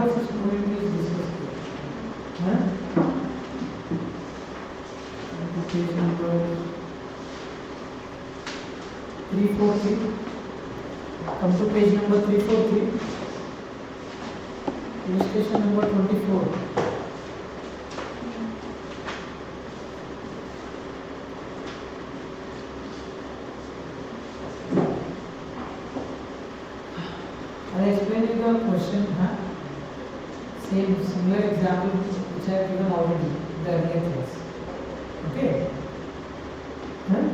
Versus Morel case discuss किया है। Page number 343, come to page number 343, illustration number 24. I explained you the question, similar example which I have given already in the earlier class. Okay? Huh?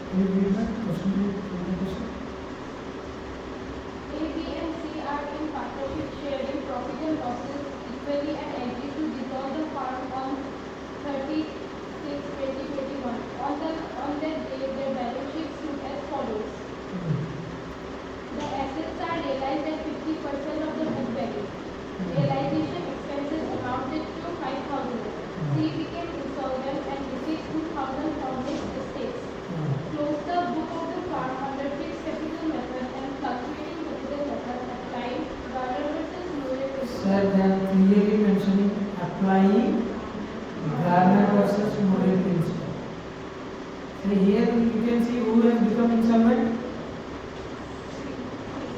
Can you read that question? A, B and C are in partnership sharing profit and losses equally and agree to dissolve the farm on 30/6/2021. On that day, their balance sheet stood as follows. The assets are realized at 50% of the book value. Realization expenses amounted to 5,000. C became insolvent and received 2,000 from his estates. Closed the book of the farm under fixed capital method and fluctuating capital method, applying Garner versus Murray principle. Sir, they are clearly mentioning applying Garner versus Murray principle. So here you can see who has become insolvent.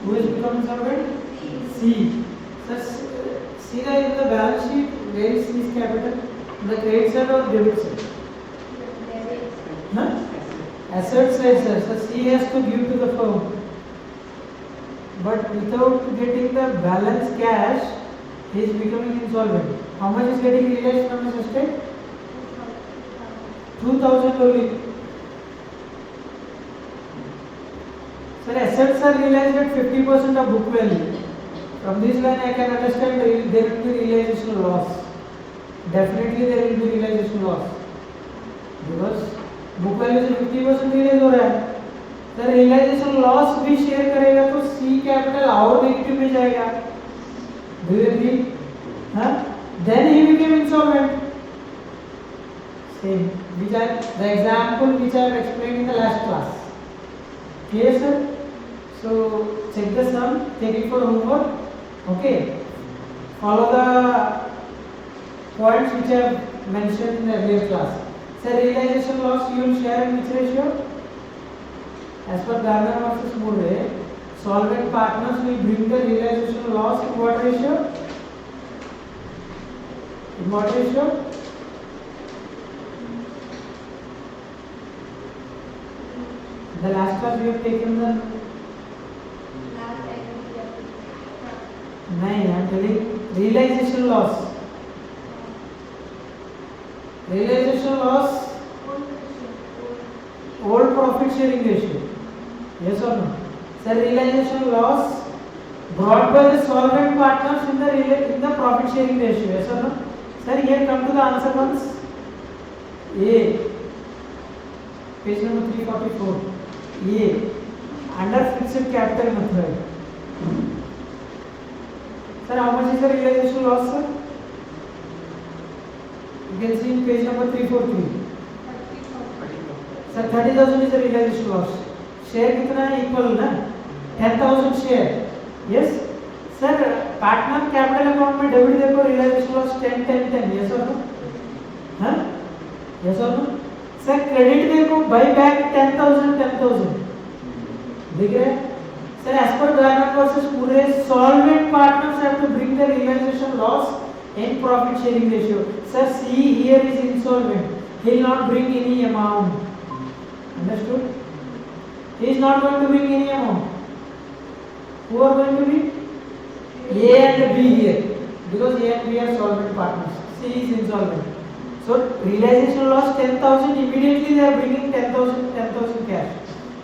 Who has become insolvent? C. Sir, see that in the balance sheet, where is C's capital? The credit side or debit side? Huh? Asset side, sir. So C has to give to the firm. But without getting the balance cash, he is becoming insolvent. How much is getting realized from his estate? 2,000 only. Sir, assets are realized at 50% of book value. From this line I can understand there will be realization loss. Definitely there will be realization loss. Because book value से 50% release हो रहा है. Sir realisation loss भी share करेगा तो सी capital और negative में जाएगा. Do you agree? Huh? Then he became insolvent. Same. The example which I have explained in the last class. Clear, sir? So check the sum. Take it for homework. Okay. Follow the points which I have mentioned in the earlier class. Sir, realization loss you will share in which ratio? As per Garner versus Murray, solvent partners will bring the realization loss in what ratio? In what ratio? The last class we have taken the. No, I am telling realization loss. Realization loss, old profit sharing ratio. Yes or no? Sir, realization loss brought by the solvent partners in the profit sharing ratio. Yes or no? Sir, here come to the answer once. A, page number 344. A, under fixed capital method. Sir, how much is the realization loss, sir? You can see in page number 343. Sir, 30,000 is the realization loss. Share कितना है? Equal ना? 10,000 share. Yes? Sir, partner capital account में debit देखो realization loss 10, 10, 10. Yes or no? हाँ? Yes or no? Sir, credit देखो buy back 10,000, 10,000. दिख रहा है? Sir, as per Garner versus Murray, solvent partners have to bring the realization loss in profit sharing ratio. Sir, C here is insolvent. He will not bring any amount. Understood? He is not going to bring any amount. Who are going to be? A and B here. Because A and B are solvent partners. C is insolvent. So, realization loss 10,000. Immediately they are bringing 10,000 cash.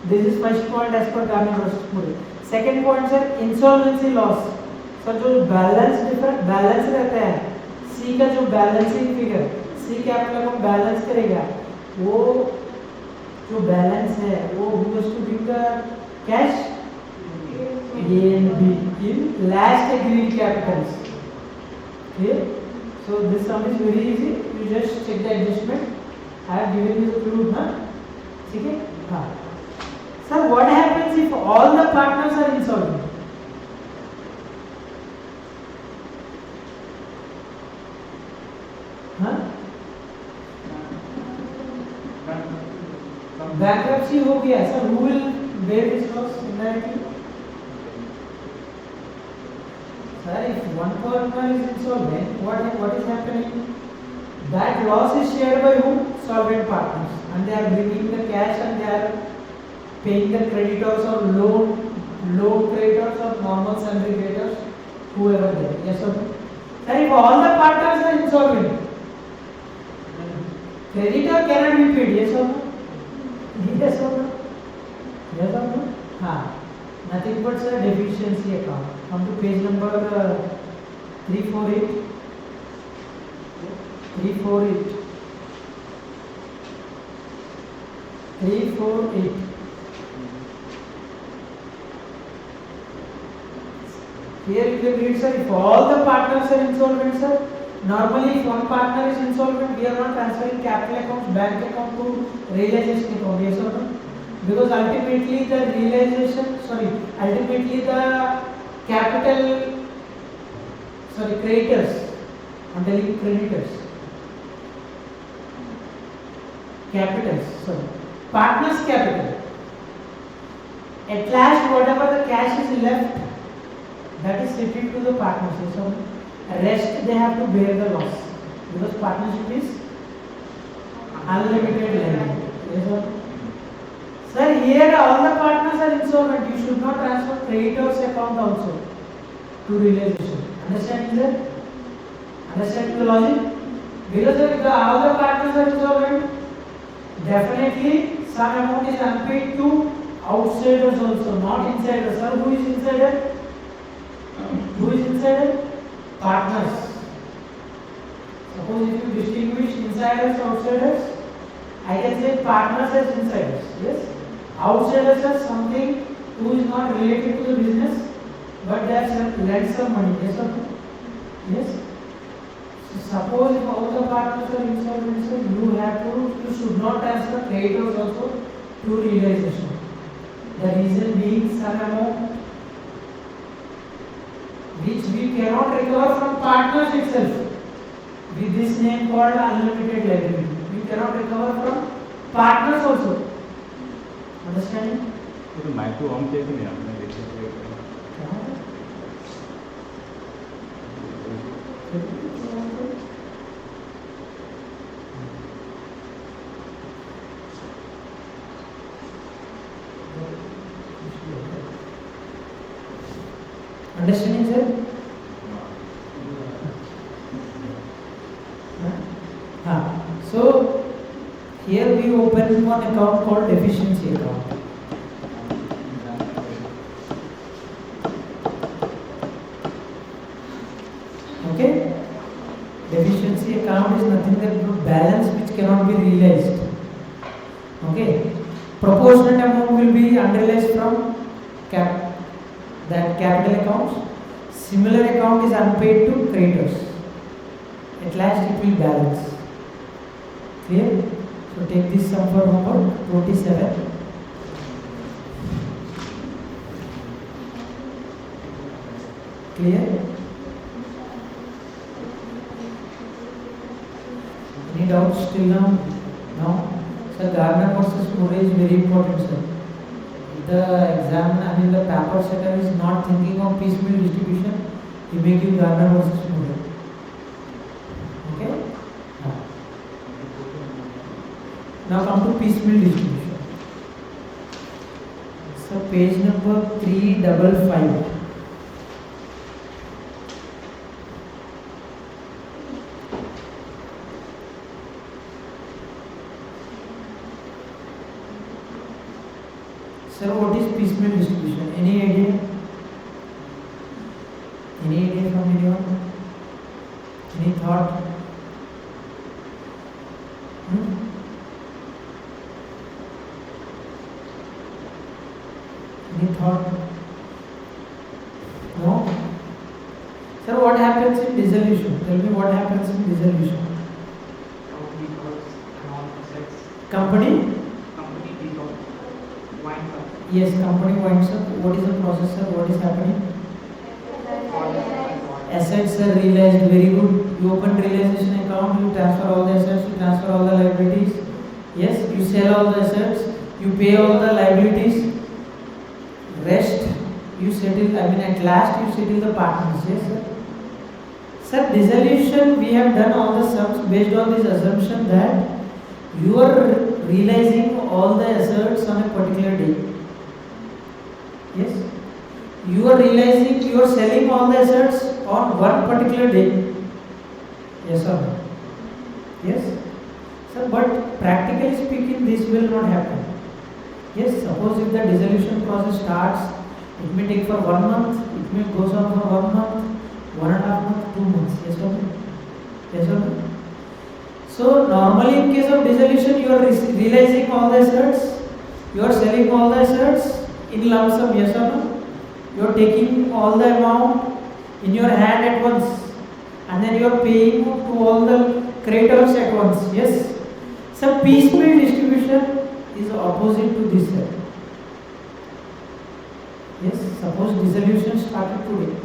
This is first point as per Garner versus Murray. Second point, sir, insolvency loss. Sir जो balance रहता है C का जो balancing figure C capital को balance करेगा वो जो balance है वो goes to give the cash A and B in last agreed capitals. Okay, so this sum is very easy. You just check the adjustment. I have given you the clue, huh? ठीक है? हाँ. Sir, what happens if all the partners are insolvent? bankruptcy हो गया sir, who will bear this loss indirectly? Sir, if one partner is insolvent, what is happening? That loss is shared by whom? Solvent partners, and they are bringing the cash and they are paying the creditors or loan creditors or normal salary creditors, whoever they are. Yes or no? Sir, if all the partners are insolvent, creditor cannot be paid. Yes or no? Yes or no? Yes or no? Nothing but sir deficiency account. Come to page number 348. 348. 348. Here you can read, sir, if all the partners are insolvent, sir, normally if one partner is insolvent, we are not transferring capital accounts, bank account to realization account. Yes or no? Because ultimately the creditors, I'm telling creditors, partners capital. At last, whatever the cash is left, that is settled to the partnership. So, rest they have to bear the loss because partnership is unlimited liability. Yes or no? Sir, here all the partners are insolvent. You should not transfer creditors account also to realization. Understand that? Understand the logic? Because if all the partners are insolvent, definitely some amount is unpaid to outsiders also, not insiders. Sir, who is insider? Who is insider? Partners. Suppose if you distinguish insiders and outsiders, I can say partners as insiders. Yes? Outsiders are something who is not related to the business, but they have lent some money. Yes or no? Yes? So suppose if all the partners are insolvent, so you should not transfer creditors also to realization. The reason being some amount which we cannot recover from partners itself with this name called unlimited liability. We cannot recover from partners also. Understanding? तो micro on किया कि नहीं आपने देखा? Understanding, sir? So here we open one account called deficiency account. Okay? Deficiency account is nothing but balance which cannot be realized. Okay? Proportionate amount will be unrealized from that capital accounts. Similar account is unpaid to creditors. At last it will balance. Clear? So take this sum for homework 27. Clear? Any doubts till now? No? Sir, Gardner versus Murray is very important, sir. The paper setter is not thinking of piecemeal distribution, he may give Gardner versus Murray. Okay? Now come to piecemeal distribution. So page number 355. Sir, what is piecemeal distribution? Any idea? Any idea from anyone? Any thought? Any thought? No? Sir, what happens in dissolution? Tell me what happens in dissolution. Company? Yes, company winds up. What is the process, sir? What is happening? Assets are realized. Very good. You open realization account, you transfer all the assets, you transfer all the liabilities. Yes, you sell all the assets, You pay all the liabilities. Rest you settle. I mean, at last you settle the partners. Yes, sir. Sir, dissolution, we have done all the sums based on this assumption that you are realizing all the assets on a particular day. Yes? You are realizing, you are selling all the assets on one particular day. Yes or no? Yes? Sir, but practically speaking, this will not happen. Yes, suppose if the dissolution process starts, it may take for 1 month, it may goes on for 1 month, 1.5 months, 2 months. Yes or no? Yes or no? So normally in case of dissolution, you are realizing all the assets, you are selling all the assets in lump sum. Yes or no? You are taking all the amount in your hand at once, and then you are paying to all the creditors at once. Yes. So piecemeal distribution is opposite to this. Yes. Suppose dissolution started today.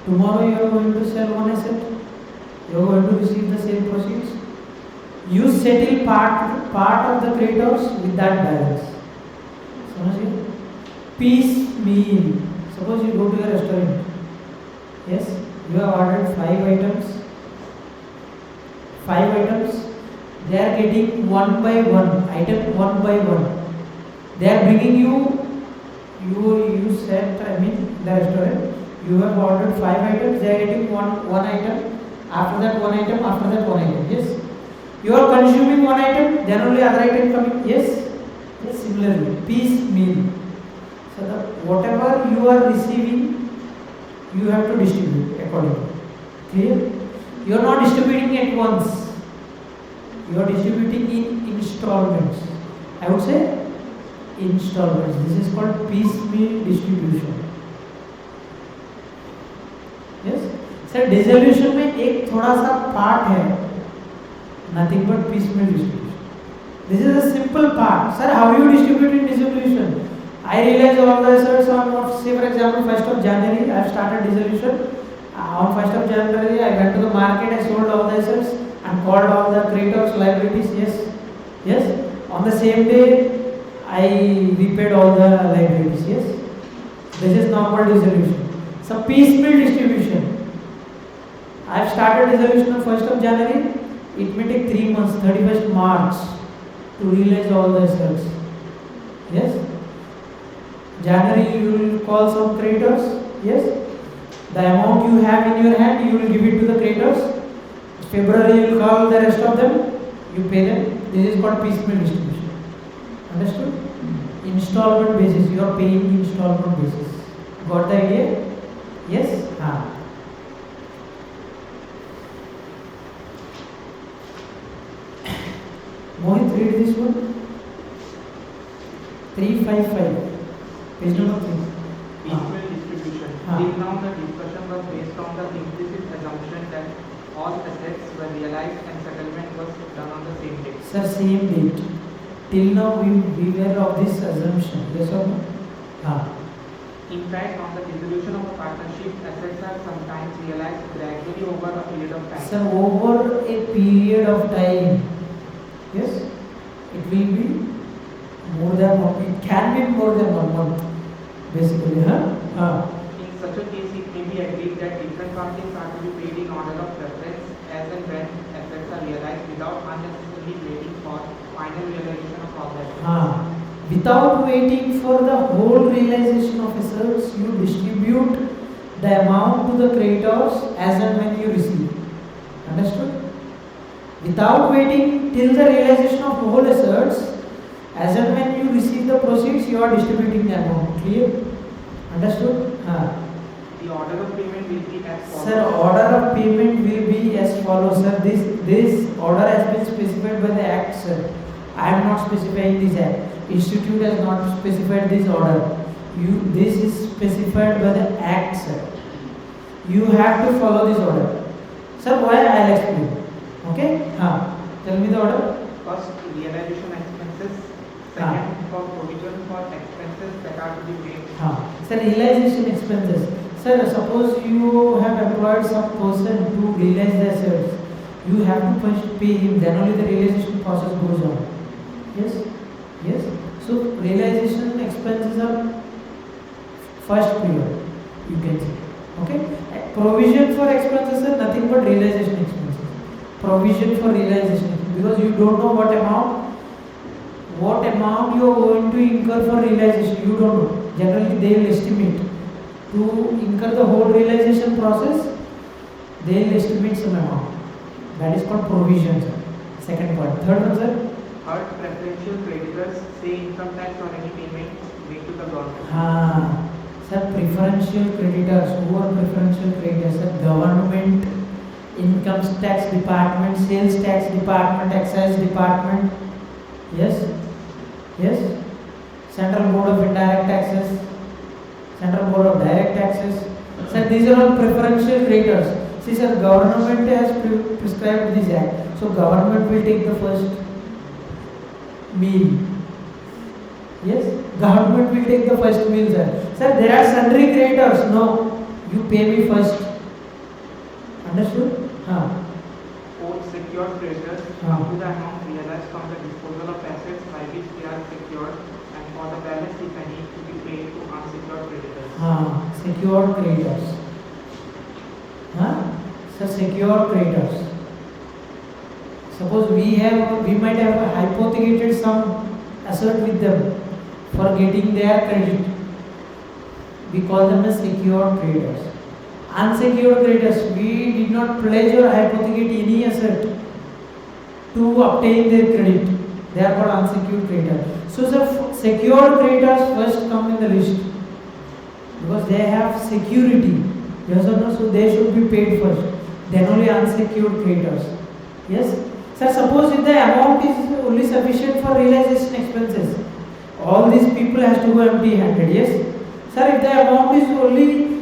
Tomorrow you are going to sell one asset. You are going to receive the same proceeds. You settle part of the creditors with that balance. Samajhe? Piecemeal. Suppose you go to a restaurant. Yes, you have ordered 5 items. 5 items. They are getting one by one, item one by one. They are bringing you said, I mean, the restaurant. You have ordered 5 items. They are getting one item. After that, one item. After that, one item. Yes. You are consuming one item, then only other item coming. Yes. Yes. Similarly, piecemeal. So whatever you are receiving, you have to distribute accordingly. Clear? You are not distributing at once. You are distributing in installments. I would say installments. This is called piecemeal distribution. Yes? Sir, dissolution में एक थोड़ा सा part है. Nothing but piecemeal distribution. This is a simple part. Sir, how you distribute in dissolution? I realize all the assets on, say for example, 1st of January, I have started dissolution. On 1st of January, I went to the market, I sold all the assets and called all the creditors, liabilities. Yes. Yes. On the same day, I repaid all the liabilities. Yes. This is normal dissolution. So piecemeal distribution. I have started dissolution on 1st of January. It may take 3 months, 31st March, to realize all the assets. Yes. January you will call some creditors. Yes. The amount you have in your hand, you will give it to the creditors. February you will call the rest of them. You pay them. This is called piecemeal distribution. Understood? Installment basis. You are paying installment basis. Got the idea? Yes. Mohit, read this one. 355. Page number 3. Piecemeal distribution. Till now, the discussion was based on the implicit assumption that all assets were realized and settlement was done on the same day. Sir, same date. Till now, we were of this assumption. Yes or no? In fact, on the dissolution of a partnership, assets are sometimes realized gradually over a period of time. Sir, over a period of time. Yes, it will be more than 1. It can be more than 1 month, basically. In such a case, it may be agreed that different parties are to be paid in order of preference as and when assets are realized without unnecessarily waiting for final realization of all that. Without waiting for the whole realization of assets, you distribute the amount to the creditors as and when you receive. Understood? Without waiting till the realization of whole assets, as and when you receive the proceeds, you are distributing the amount. Clear? Understood? The order of payment will be as follows. Sir, order of payment will be as follows. Sir, this order has been specified by the Act, sir. I am not specifying this Act. Institute has not specified this order. This is specified by the Act, sir. You have to follow this order. Sir, why? I will explain. Okay? Tell me the order. First, realization expenses. Second, for provision for expenses that are to be paid. Sir, realization expenses. Sir, suppose you have employed some person to realize the assets. You have to first pay him, then only the realization process goes on. Yes? Yes? So So realization expenses are first period, you can say. Okay. Provision for expenses are nothing but realization expenses. Provision for realization, because you don't know what amount you are going to incur for realization. You don't know. Generally, they will estimate to incur the whole realization process. They will estimate some amount. That is called provision, sir. Second point. Third one, sir. Third, preferential creditors say income tax or any payment made to the government. Sir, preferential creditors. Who are preferential creditors? Sir, government, income tax department, sales tax department, excise department. Yes. Yes. Central Board of Indirect Taxes, Central Board of Direct Taxes. Sir, these are all preferential creditors. See, sir, government has prescribed this act, so government will take the first meal. Yes, government will take the first meal, sir. Sir, there are sundry creditors. No, you pay me first. Understood? Fourth, secured creditors up to the amount realized from the disposal of assets by which they are secured, and for the balance, if any, to be paid to unsecured creditors. Secured creditors. Sir, secured creditors. Suppose we might have hypothecated some asset with them for getting their credit. We call them as secured creditors. Unsecured creditors, we did not pledge or hypothecate any asset to obtain their credit. They are called unsecured creditors. So, sir, secured creditors first come in the list because they have security. Yes or no? So they should be paid first. Then only unsecured creditors. Yes? Sir, suppose if the amount is only sufficient for realization expenses, all these people has to go empty-handed. Yes? Sir, if the amount is only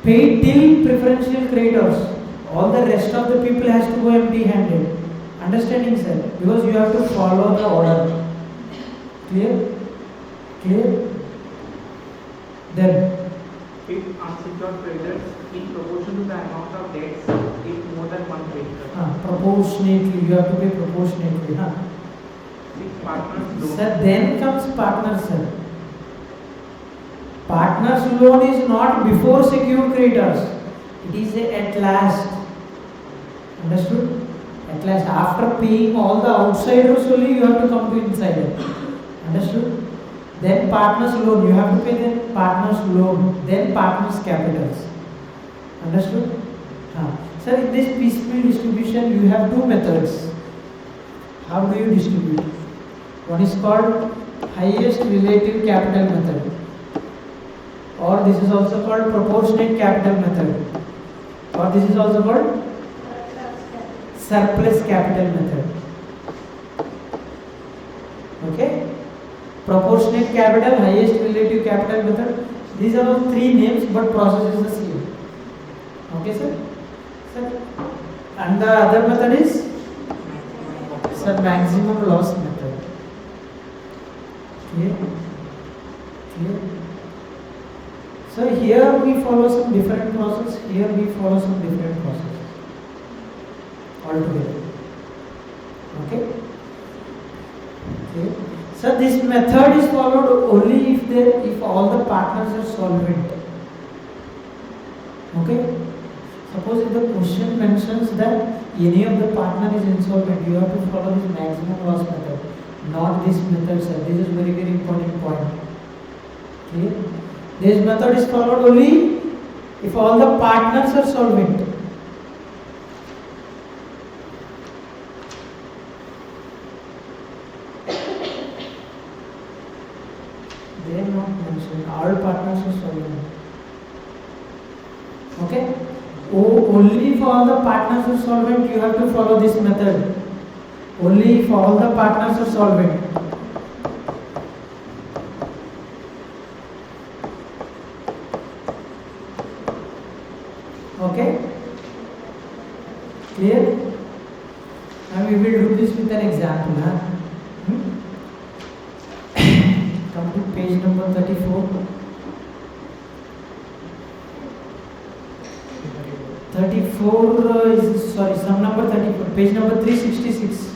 paid till preferential creditors, all the rest of the people has to go empty-handed. Understanding, sir? Because you have to follow the order. Clear? Clear? Then, If unsecured creditors, in proportion to the amount of debts, if more than one creditor. proportionately, you have to pay proportionately. Six, partners loan. Sir, then comes partners, sir. Partners loan is not before secured creditors. It is at last. Understood? At last, after paying all the outsiders only, you have to come to insider. Understood? Then partners loan, you have to pay then partners loan, then partners capitals. Understood? Sir, in this piecemeal distribution, you have two methods. How do you distribute? One is called highest relative capital method, or this is also called proportionate capital method, or this is also called surplus capital method. Okay? Proportionate capital, highest relative capital method. These are all three names, but process is the same. Okay, sir? Sir, and the other method is sir, maximum loss method. Clear? Clear? So here we follow some different process. Here we follow some different process. Altogether. Okay? Okay. So this method is followed only if all the partners are solvent. Okay? Suppose if the question mentions that any of the partner is insolvent, you have to follow this maximum loss method, not this method, sir. This is very, very important point. Clear? This method is followed only if all the partners are solvent. They are not mentioned. All partners are solvent. Okay? Only if all the partners are solvent, you have to follow this method. Only if all the partners are solvent. Okay? Clear? Now we will do this with an example. Come to page number 34. 34 is, sorry, sum number 34, page number 366.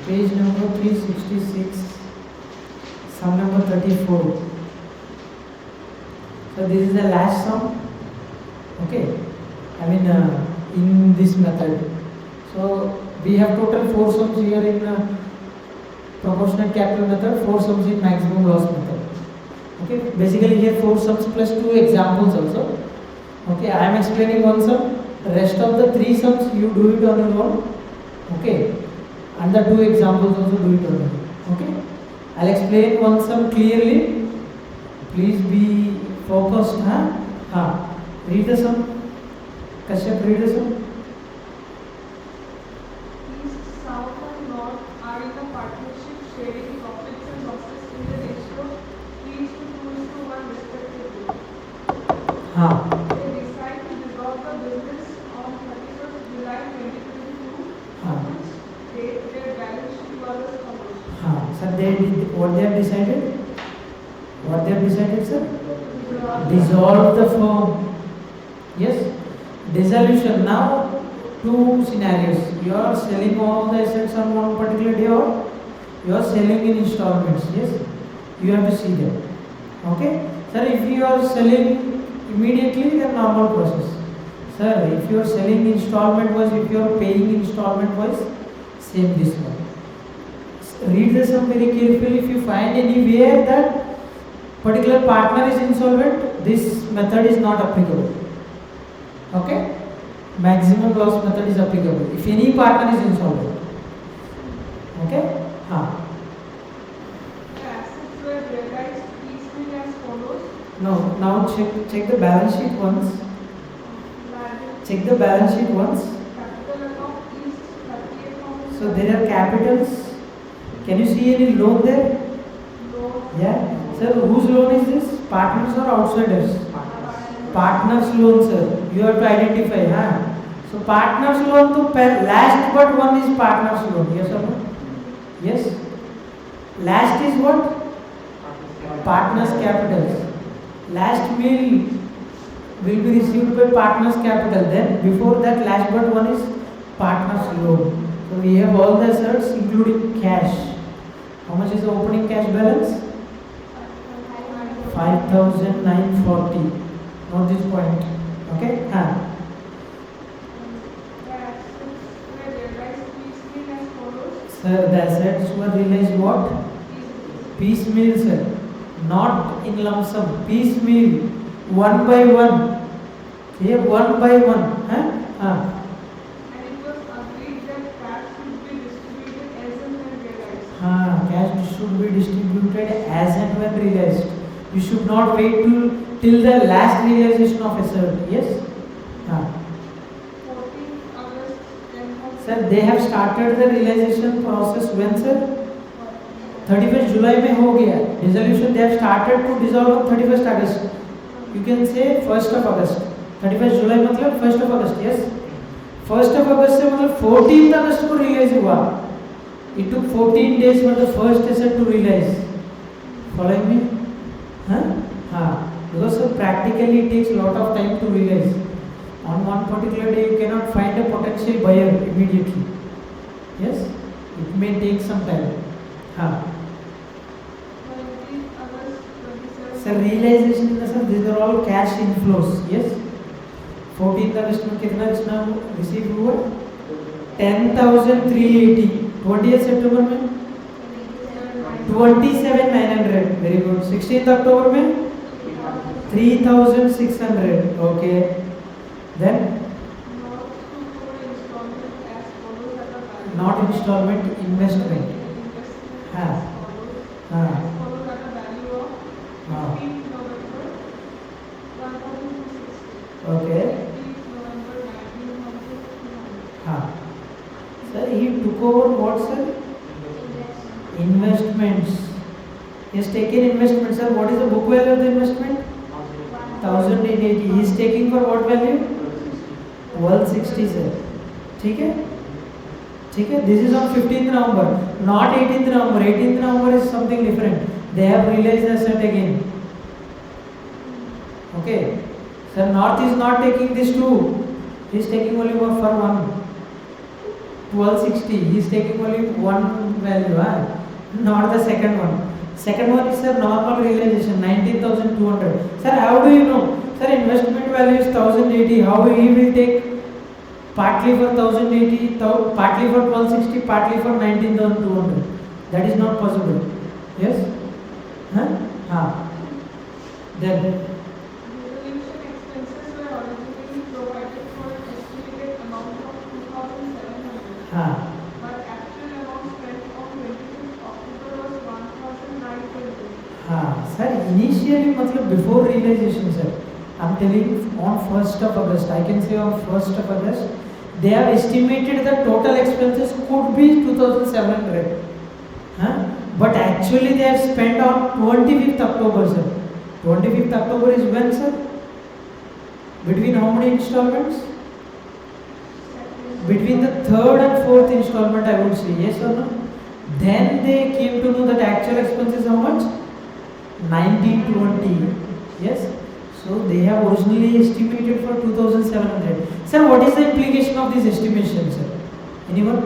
Page page number 366, sum number 34. So this is the last sum. Okay, I mean in this method. So we have total 4 sums here in proportionate capital method, 4 sums in maximum loss method. Okay, basically here 4 sums plus 2 examples also. Okay, I am explaining one sum. The rest of the 3 sums you do it on your own. Okay, and the 2 examples also do it on your own. Okay, I'll explain one sum clearly. Please be focused. Read the sum. Kashyap, read the sum. East, South and North are in a partnership sharing profits and losses in the ratio 3:2:1 respectively. They decide to dissolve the business on 31st July 2022, on which date their balance sheet was as follows. Sir, what they have decided? What they have decided, sir? Dissolve the firm. Yes. Dissolution. Now, 2 scenarios. You are selling all the assets on one particular day, or you are selling in installments. Yes. You have to see them. Okay. Sir, if you are selling immediately, then normal process. Sir, if you are selling installment wise, if you are paying installment wise, same this one. Read the sum very carefully. If you find anywhere that particular partner is insolvent, this method is not applicable. Okay, maximum loss method is applicable if any partner is insolvent. Okay, The assets were realized piecemeal as follows. now check the balance sheet once. Liability, Check the balance sheet once. capital account East 38,000. So there are capitals. Can you see any loan there? Loan, Yeah. Sir, whose loan is this? Partners or outsiders? Partners loan, sir. You have to identify. So partners loan to last but one is partners loan. Yes or no? Yes. Last is what? Partners capitals. Last will be received by partners capital. Then before that, last but one is partners loan. So we have all the assets including cash. How much is the opening cash balance? 5,940. Note this point. Okay. the assets were realized piecemeal as follows. Sir, the assets were realized what? Piecemeal, sir. Not in lump sum. Piecemeal. One by one. Here, one by one. And it was agreed that cash should be distributed as and when realized. Cash should be distributed as and when realized. You should not wait till the last realization of asset. Yes? 14th August 10,000. Sir, they have started the realization process when, sir? 31st July में हो गया. Dissolution they have started to dissolve on 31st August. You can say 1st of August. 31st July मतलब 1st of August. Yes? 1st of August से मतलब 14th August को realize हुआ. It took 14 days for the first asset to realize. Following me? Because practically it takes a lot of time to realize. On one particular day you cannot find a potential buyer immediately. Yes? It may take some time. 19th August 27. Sir, realization in the sense these are all cash inflows. Yes? 14th August में कितना receive हुआ? 10,380. 20th September में 27,900. Very good. 16th October में 3,600. Okay. Then not installment, investment. Okay. Sir, he took over what, sir? Investments. He has taken investment, sir. What is the book value of the investment? 1,080. He is taking for what value? 160, sir. ठीक है? ठीक है? This is on 15th November, not 18th November. 18th November is something different. They have realized the asset again. Okay. Sir, North is not taking this too. He is taking only for one. 1260. He is taking only one value, not the second one. Second one is a normal realization 19,200. Sir, how do you know? Sir, investment value is 1080. How he will take partly for 1080, partly for 1260, partly for 19,200? That is not possible. Yes? Then Resolution expenses were originally provided for an estimated amount of 2,700. But actual amount spent on 25th October was 1,920. Sir, initially मतलब before realization, sir, I'm telling on 1st of August, I can say on 1st of August, they have estimated the total expenses could be 2,700. But actually they have spent on 25th October, sir. 25th October is when, sir? Between how many installments? Between the third and fourth installment, I would say, yes or no? Then they came to know that actual expense is how much? 1920. Yes? So they have originally estimated for 2,700. Sir, what is the implication of this estimation, sir? Anyone?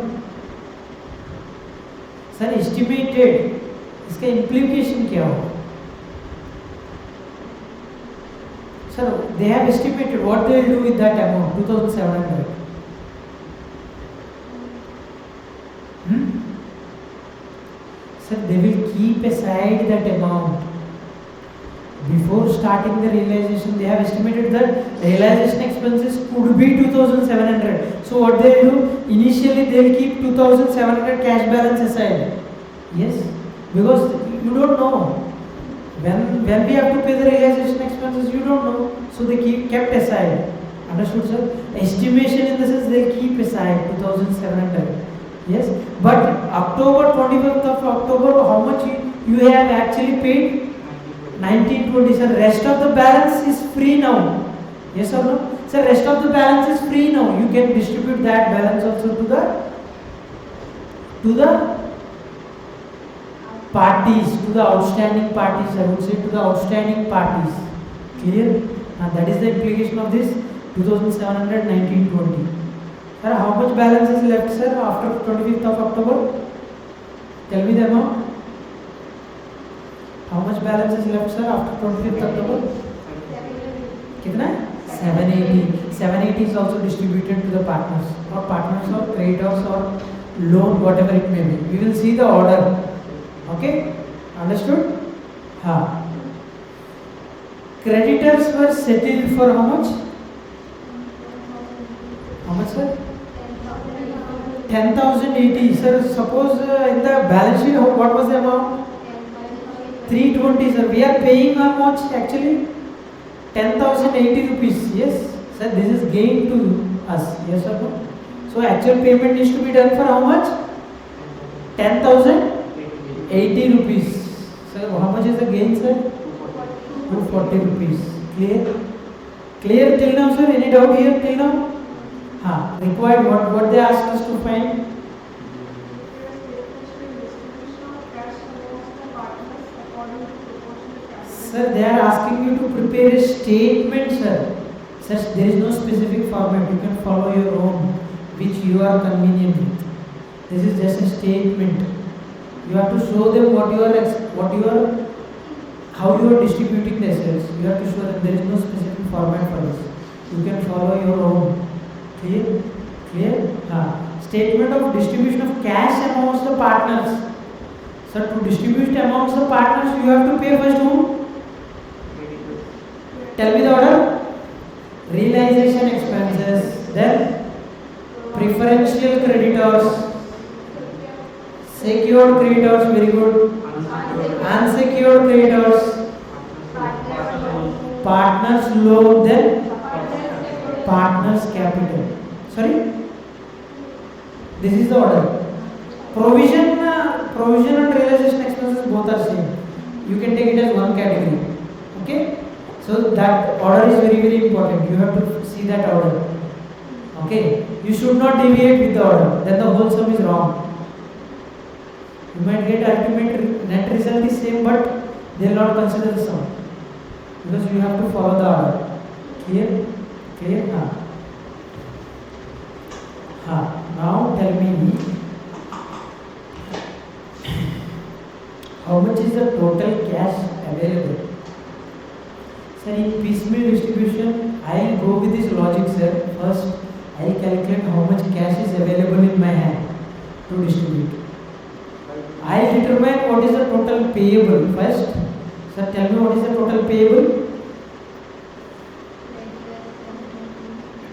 Sir, estimated, इसका implication क्या होगा? Sir, they have estimated what they will do with that amount, 2,700. Sir, they will keep aside that amount. Before starting the realization, they have estimated that realization expenses could be 2,700. So what they will do? Initially, they will keep 2,700 cash balance aside. Yes, because you don't know. When we have to pay the realization expenses, you don't know. So they kept aside. Understood, sir? Estimation in the sense they keep aside 2,700. Yes, but October 25th of October, how much you have actually paid? 1920. Sir, rest of the balance is free now. Yes or no? Sir, rest of the balance is free now. You can distribute that balance also to the parties, to the outstanding parties. I would say to the outstanding parties. Clear? That is the implication of this 2,700, 1920. Sir, how much balance is left, sir, after 25th of October? Tell me the amount. How much balance is left, sir, after 25th October? कितना? 780. 780 is also distributed to the partners or creditors or loan, whatever it may be. We will see the order. Okay? Understood? Creditors were settled for how much? How much, sir? 10,080. Sir, suppose in the balance sheet, what was the amount? 320, sir. We are paying how much actually? 10,080 rupees. Yes, sir. This is gain to us. Yes or no? So actual payment needs to be done for how much? 10,080 rupees. Sir, how much is the gain, sir? 240 rupees. Clear? Clear till now, sir? Any doubt here till now? Required what they asked us to find? Sir, they are asking you to prepare a statement, sir. Sir, there is no specific format. You can follow your own, which you are convenient with. This is just a statement. You have to show them how you are distributing the assets. You have to show them there is no specific format for this. You can follow your own. Clear? Clear? Statement of distribution of cash amongst the partners. Sir, to distribute amongst the partners, you have to pay first whom? Tell me the order. Realization expenses, then preferential creditors, secured creditors, very good, unsecured creditors, partners loan, then partners capital. Sorry? This is the order. Provision and realization expenses both are same. You can take it as one category. Okay? So that order is very, very important. You have to see that order. Okay? You should not deviate with the order. Then the whole sum is wrong. You might get ultimate net result is same, but they will not consider the sum. Because you have to follow the order. Clear? Clear? Now tell me how much is the total cash available? Sir, in piecemeal distribution, I'll go with this logic, sir. First, I'll calculate how much cash is available in my hand to distribute. I'll determine what is the total payable first. Sir, tell me what is the total payable?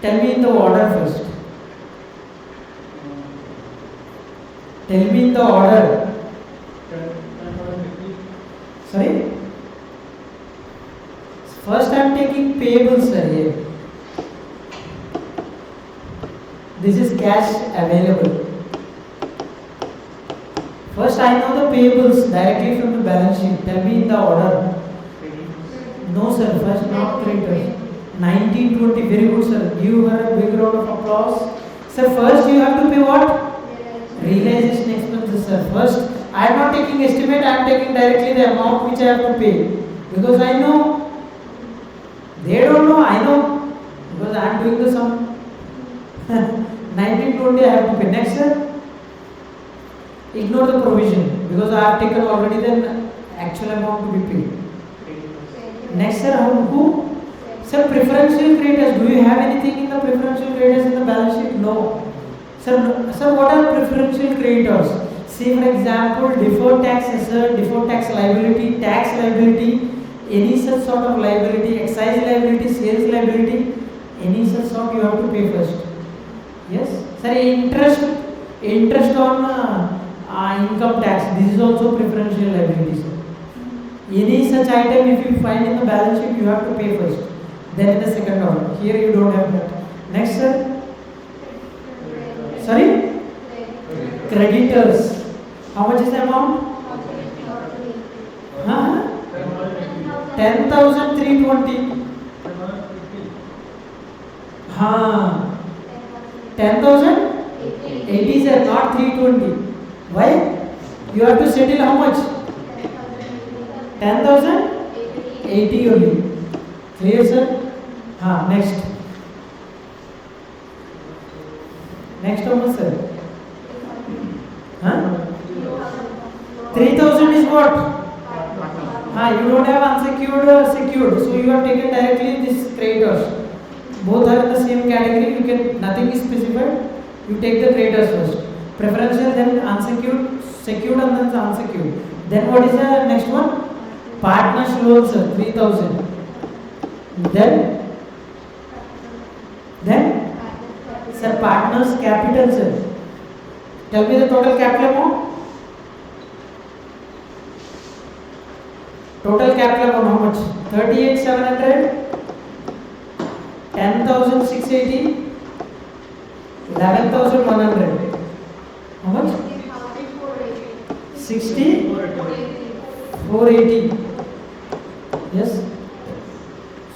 Tell me in the order first. Tell me in the order. Sorry? First I am taking payables, sir, here. This is cash available. First I know the payables directly from the balance sheet. Tell me in the order. No, sir, first not creditors. 1920, very good, sir. Give her a big round of applause. Sir, first you have to pay what? Realization expenses, sir. First, I am not taking estimate, I am taking directly the amount which I have to pay. Because I know, they don't know, I know. Because I am doing the sum. 1920 I have to pay. Next, sir. Ignore the provision. Because I have taken already the actual amount to be paid. Next, sir, who? Sir, preferential creditors. Do you have anything in the preferential creditors in the balance sheet? No. Sir, what are preferential creditors? Say for example, deferred tax asset, deferred tax liability, any such sort of liability, excise liability, sales liability, any such sort you have to pay first. Yes? Sir, interest on income tax, this is also preferential liability, sir. Any such item if you find in the balance sheet, you have to pay first. Then in the second order. Here you don't have that. Next, sir. Sorry? Creditors. How much is the amount? 10,320. 10,080, sir, not 320. Why? You have to settle how much? 10,080 only. Clear, sir? Next. Next how much, sir? 3,000 is what? You don't have unsecured or secured, so you have taken directly this creditors. Both are in the same category. You can, nothing is specified. You take the creditors first. Preferential, then unsecured, secured, and then unsecured. Then what is the next one? Partners loan, sir, 3,000. Then, sir, partners capital, sir. Tell me the total capital amount. Total capital amount how much? 38,700, 10,680, 11,100. How much? 60, 480. Yes.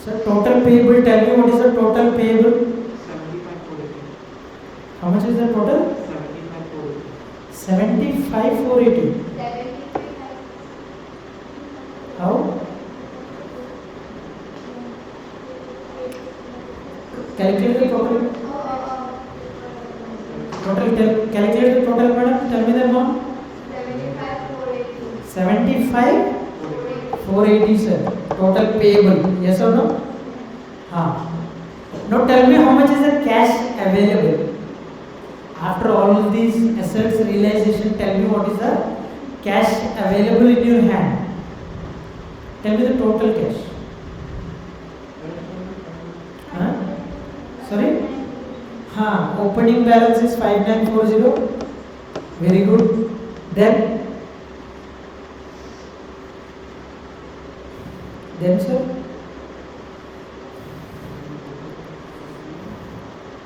So total payable. Tell me what is the total payable? 75,480. How much is the total? 75,480. How? Calculate the total. Calculate the total, madam. Tell me the amount. 75,480, sir. Total payable. Yes or no? Now tell me how much is the cash available. After all these assets realization, tell me what is the cash available in your hand. Tell me the total cash. Sorry? Opening balance is 5940. Very good. Then sir.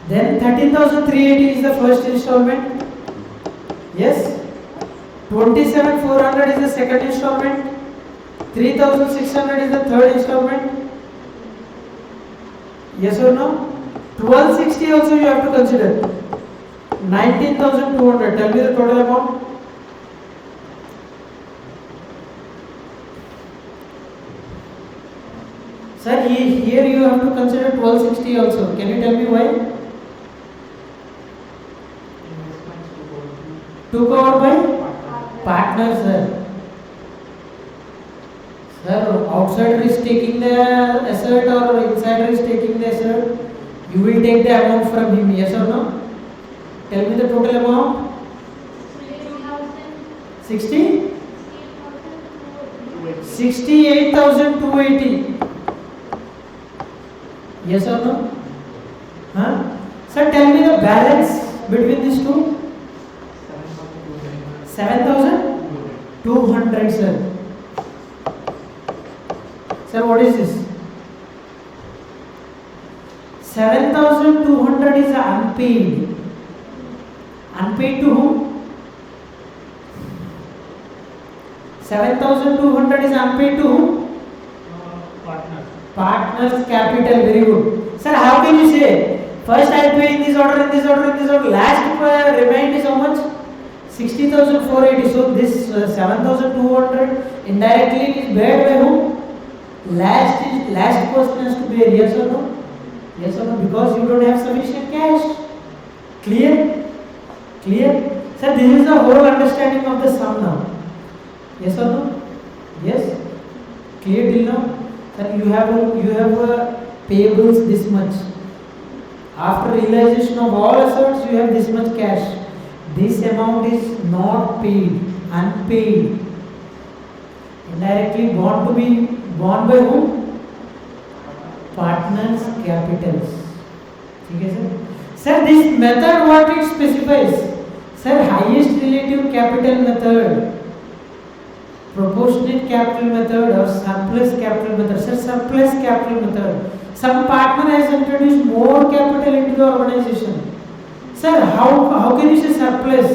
Then 13,380 is the first installment. Yes. 27,400 is the second installment. 3,600 is the third installment. Yes or no? 1260 also you have to consider. 19,200. Tell me the total amount. Sir, here you have to consider 1260 also. Can you tell me why? took over by partner, sir. Sir, outsider is taking the asset or insider is taking the asset. You will take the amount from him, yes or no? Tell me the total amount. 60? 68,280. Yes or no? Huh? Sir, tell me the balance between these two. 7,200, sir. Sir, what is this? 7,200 is unpaid. Unpaid to whom? 7,200 is unpaid to whom? Partners capital, very good. Sir, how can you say? First I will pay in this order, in this order, in this order. Last remained is how much? 60,480. So this 7,200 indirectly is paid by whom? Last person has to bear. Yes or no? Yes or no? Because you don't have sufficient cash. Clear? Clear? Sir, this is the whole understanding of the sum now. Yes or no? Yes? Clear till now? Sir, you have payables this much. After realization of all assets, you have this much cash. This amount is not paid, unpaid. Indirectly borne by whom? Partners capitals. Okay, sir? Sir, this method what it specifies? Sir, highest relative capital method, proportionate capital method or surplus capital method. Sir, surplus capital method. Some partner has introduced more capital into the organization. Sir, how can you say surplus?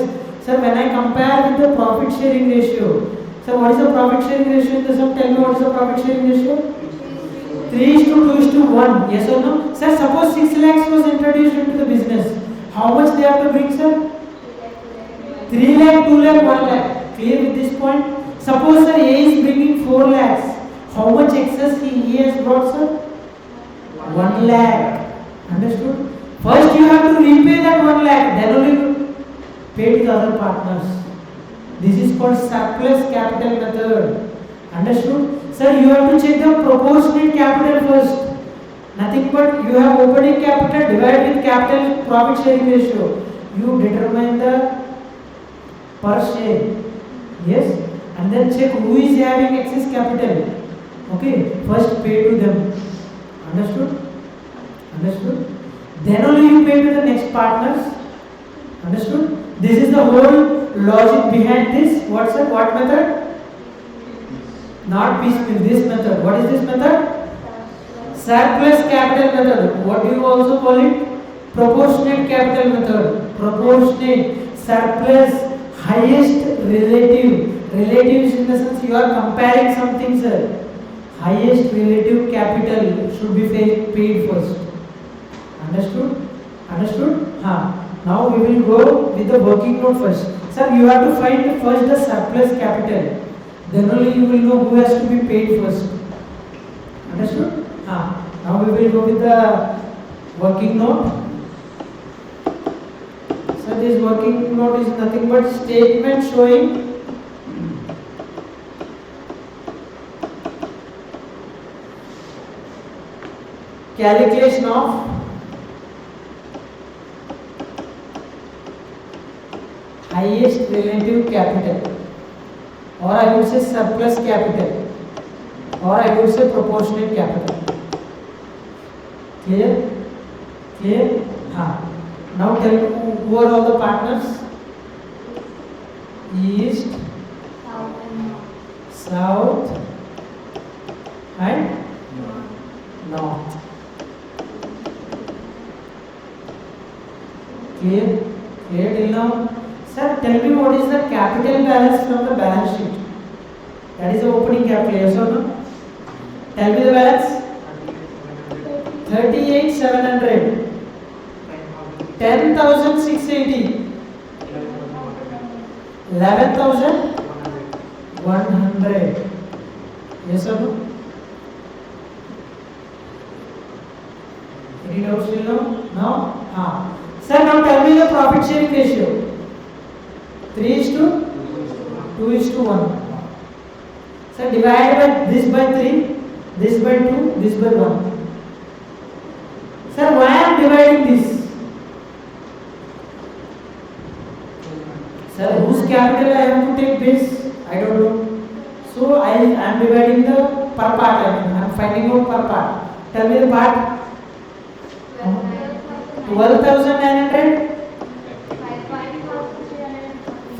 Sir, when I compare with the profit sharing ratio. Sir, what is the profit sharing ratio in the sum? Tell me what is the profit sharing ratio? 3:2:1. Yes or no? Sir, suppose 6 lakhs was introduced into the business. How much they have to bring, sir? 3 lakh, 2 lakh, 1 lakh. Clear with this point? Suppose, sir, A is bringing 4 lakhs. How much excess he has brought, sir? 1 lakh. Understood? First you have to repay that 1 lakh. Then only you pay to the other partners. This is called surplus capital method. Understood? Sir, you have to check the proportionate capital first. Nothing but you have opening capital divided with capital profit sharing ratio. You determine the per share. Yes? And then check who is having excess capital. Okay? First pay to them. Understood? Understood? Then only you pay to the next partners. Understood? This is the whole logic behind this. What method? Not piecemeal. This method. What is this method? Surplus capital method. What do you also call it? Proportionate capital method. Proportionate, surplus, highest relative. Relatives in the sense you are comparing something, sir. Highest relative capital should be paid first. Understood? Understood? Now we will go with the working note first. Sir, you have to find first the surplus capital. Then only you will know who has to be paid first. Understood? Now we will go with the working note. So this working note is nothing but statement showing calculation of highest relative capital, or I would say surplus capital, or I would say proportionate capital. Clear? Clear? Now tell me who are all the partners? East, South and North. Clear? Clear till now? Sir, tell me what is the capital balance from the balance sheet? That is the opening capital, yes or no? Tell me the balance. 38,700. 10,680. 11,100. Yes or no? Any doubts till now? No? Sir, now tell me the profit sharing ratio. 3:2:1. So divide by this by 3, this by 2, this by 1. Sir, why I am dividing this? Sir, whose capital I have to take base? I don't know. So I am dividing the per part. I am finding out per part. Tell me the part. 12,900.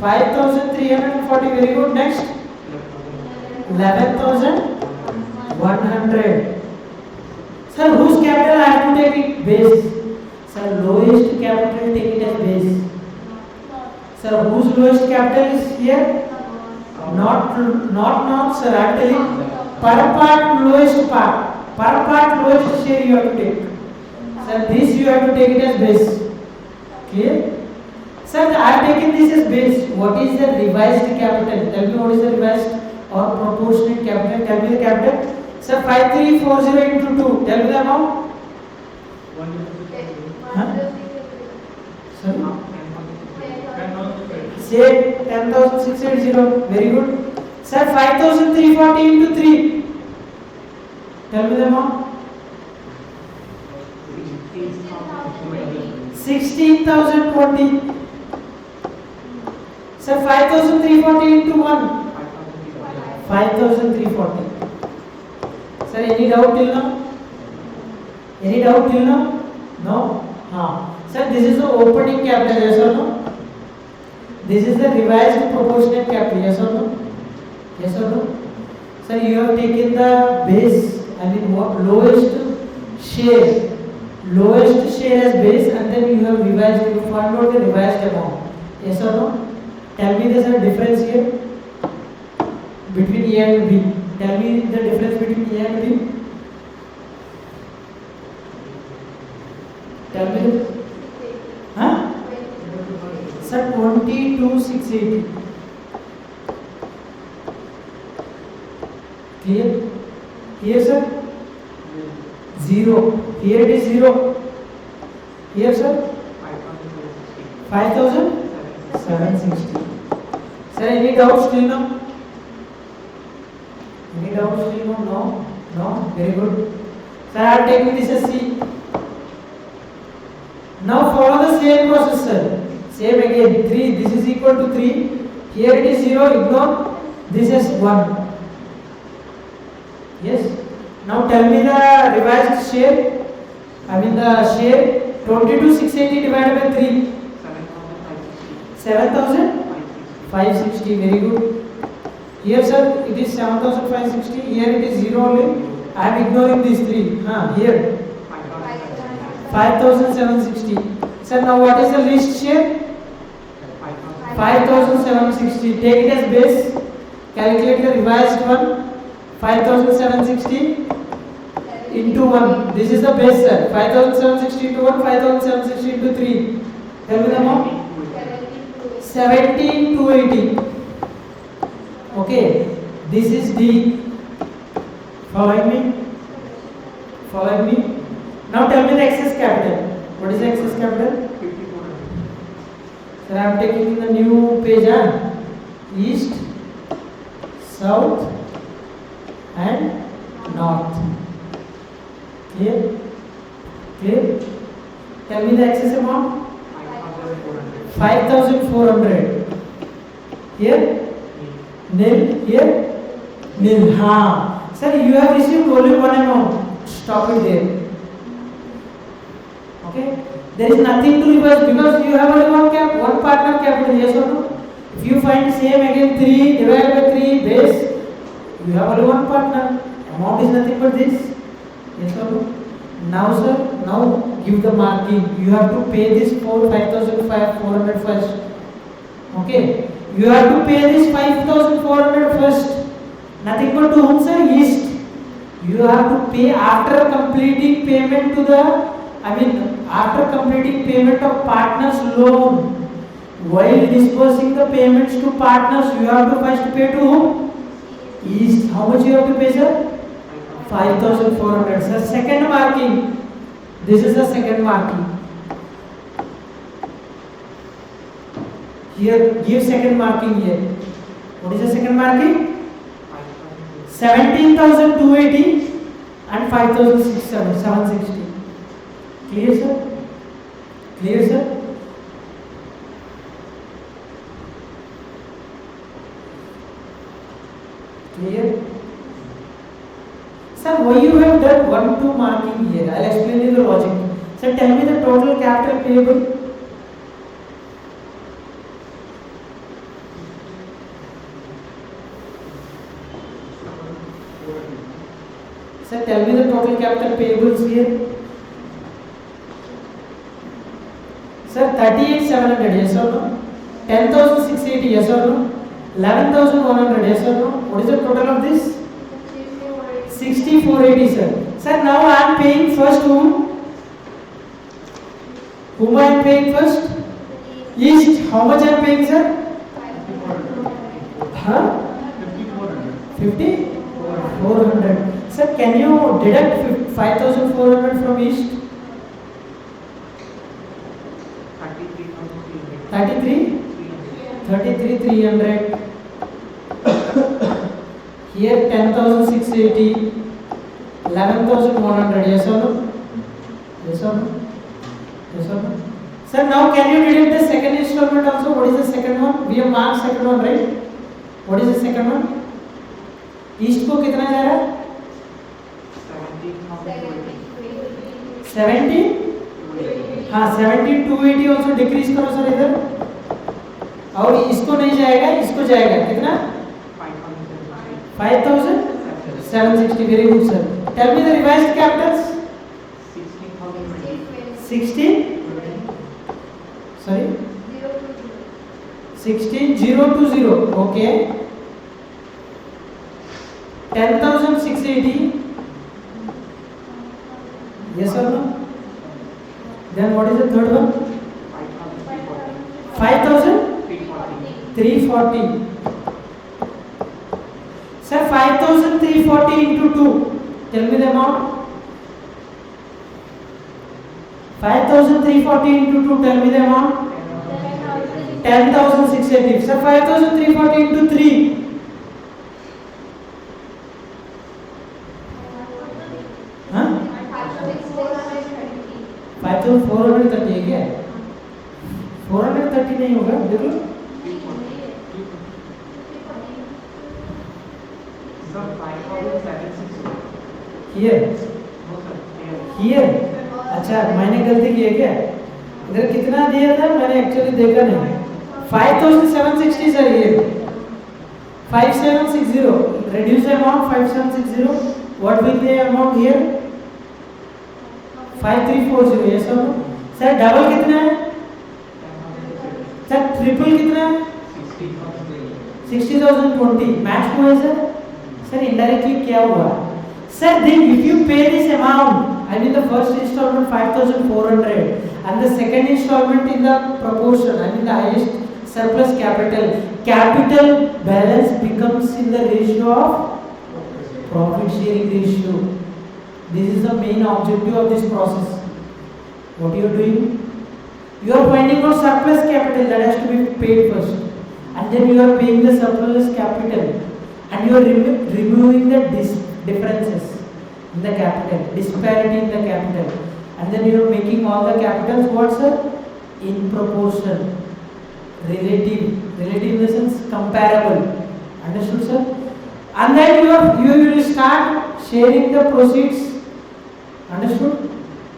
5,340. Very good. Next. 11,100. Sir, whose capital I have to take it base? Sir, lowest capital take it as base. Sir, whose lowest capital is here? Not sir. I am telling per part lowest part. Per part lowest share you have to take. Sir, this you have to take it as base. Clear? Sir, I have taken this as base. What is the revised capital? Tell me what is the revised or proportionate capital. Tell me the capital. Sir, 5340 into 2. Tell me the amount. Huh? Sorry? Say 10,680. Very good. Sir, 5,340 into 3. Tell me the amount. 16,020. Sir, 5,340 into 1. 5,340. Sir, any doubt till now? Any doubt till now? No? Sir, this is the opening capital, yes or no? This is the revised proportionate capital, yes or no? Yes or no? Sir, you have taken the base, I mean lowest share as base, and then you have revised, you found out the revised amount. Yes or no? Tell me there's a difference here between A and B. Tell me the difference between A and B. Tell me. Huh? Sir, 22,680. Clear? Here, sir? 0. Here it is 0. Here, sir? 5,760. Sir, any doubts till now? Any doubts till now? No? No? Very good. Sir, I am taking this as C. Now follow the same process, sir. Same again. 3. This is equal to 3. Here it is 0. Ignore. This is 1. Yes? Now tell me the revised share. I mean the share. 22,680 divided by 3. 7,560. Very good. Here, sir, it is 7,560. Here it is 0 only. I am ignoring these 3. Here 5,760. Sir, now what is the least share? 5,760. Take it as base. Calculate the revised one. 5,760 into 1. This is the base, sir. 5,760 into 1. 5,760 into 3. Tell me the amount. 17,280. Okay. This is D. Following me? Following me? Now tell me the excess capital. What is the excess capital? Sir, I am taking the new page. East, South and North. Clear? Clear? Tell me the excess amount. 5,400. Here? Nil. Here? Nil. Sir, you have received only one amount. Stop it there. Okay? There is nothing to reverse because you have only one partner capital. Yes or no? If you find same again 3 divided by 3 base, you have only one partner. Amount is nothing but this. Yes or no? Now, sir, now give the marking. You have to pay this for 5,400 first. Okay? You have to pay this 5,400 first. Nothing but to whom, sir? East. You have to pay after completing payment to the, after completing payment of partners loan. While disbursing the payments to partners, you have to first pay to whom? East. How much you have to pay, sir? 5,400. Sir, second marking. This is the second marking. Here, give second marking here. What is the second marking? 17,280 and 5,760. Clear, sir? Clear, sir? Clear? Sir, why you have done 1-2 marking here? I'll explain you the logic. Sir, tell me the total capital payable. Sir, tell me the total capital payables here. Sir, 38,700, yes or no? 10,680, yes or no? 11,100, yes or no? What is the total of this? 6480, sir. Sir, now I am paying first whom? Whom I am paying first? East. How much I am paying, sir? Huh? 50? 400. Sir, can you deduct 5,400 from East? 33? 33,300. Here 10,680. 11,100. Yes or no? Yes or no? Yes or no? Sir, now can you deduct the second installment also? What is the second one? We have marked second one, right? What is the second one? East को कितना जा रहा है? 70? हाँ 17,280 also decrease करो sir इधर. और इसको नहीं जाएगा, इसको जाएगा कितना? 5,760. Very good, sir. Tell me the revised capitals. 16. Sorry. 16,020. Okay. 10,680. Yes or no? Then what is the third one? 5,340. Sir, 5,340 into 2. Tell me the amount. 5,340 into 2. Tell me the amount. 10,680. Sir, 5,340 into 3. Huh? 5,430 है क्या? 430 नहीं होगा, देखो. Here. Here. अच्छा, मैंने गलती की है क्या? इधर कितना दिया था? मैंने एक्चुअली देखा नहीं. 5,760 सर ये. 5,760. Reduce the amount 5,760. What will be the amount here? 5,340. Yes or no? Sir double कितना है? सर ट्रिपल कितना है? 60,020. मैच हुआ है सर? सर इनडायरेक्टली क्या हुआ? Sir, then if you pay this amount, I mean the first installment 5,400 and the second installment in the proportion, I mean the highest surplus capital, capital balance becomes in the ratio of profit sharing ratio. This is the main objective of this process. What you are doing? You are finding out surplus capital that has to be paid first, and then you are paying the surplus capital, and you are removing the differences in the capital, disparity in the capital, and then you are making all the capitals what, sir? In proportion, relative in the sense comparable. Understood, sir? And then you will start sharing the proceeds. Understood?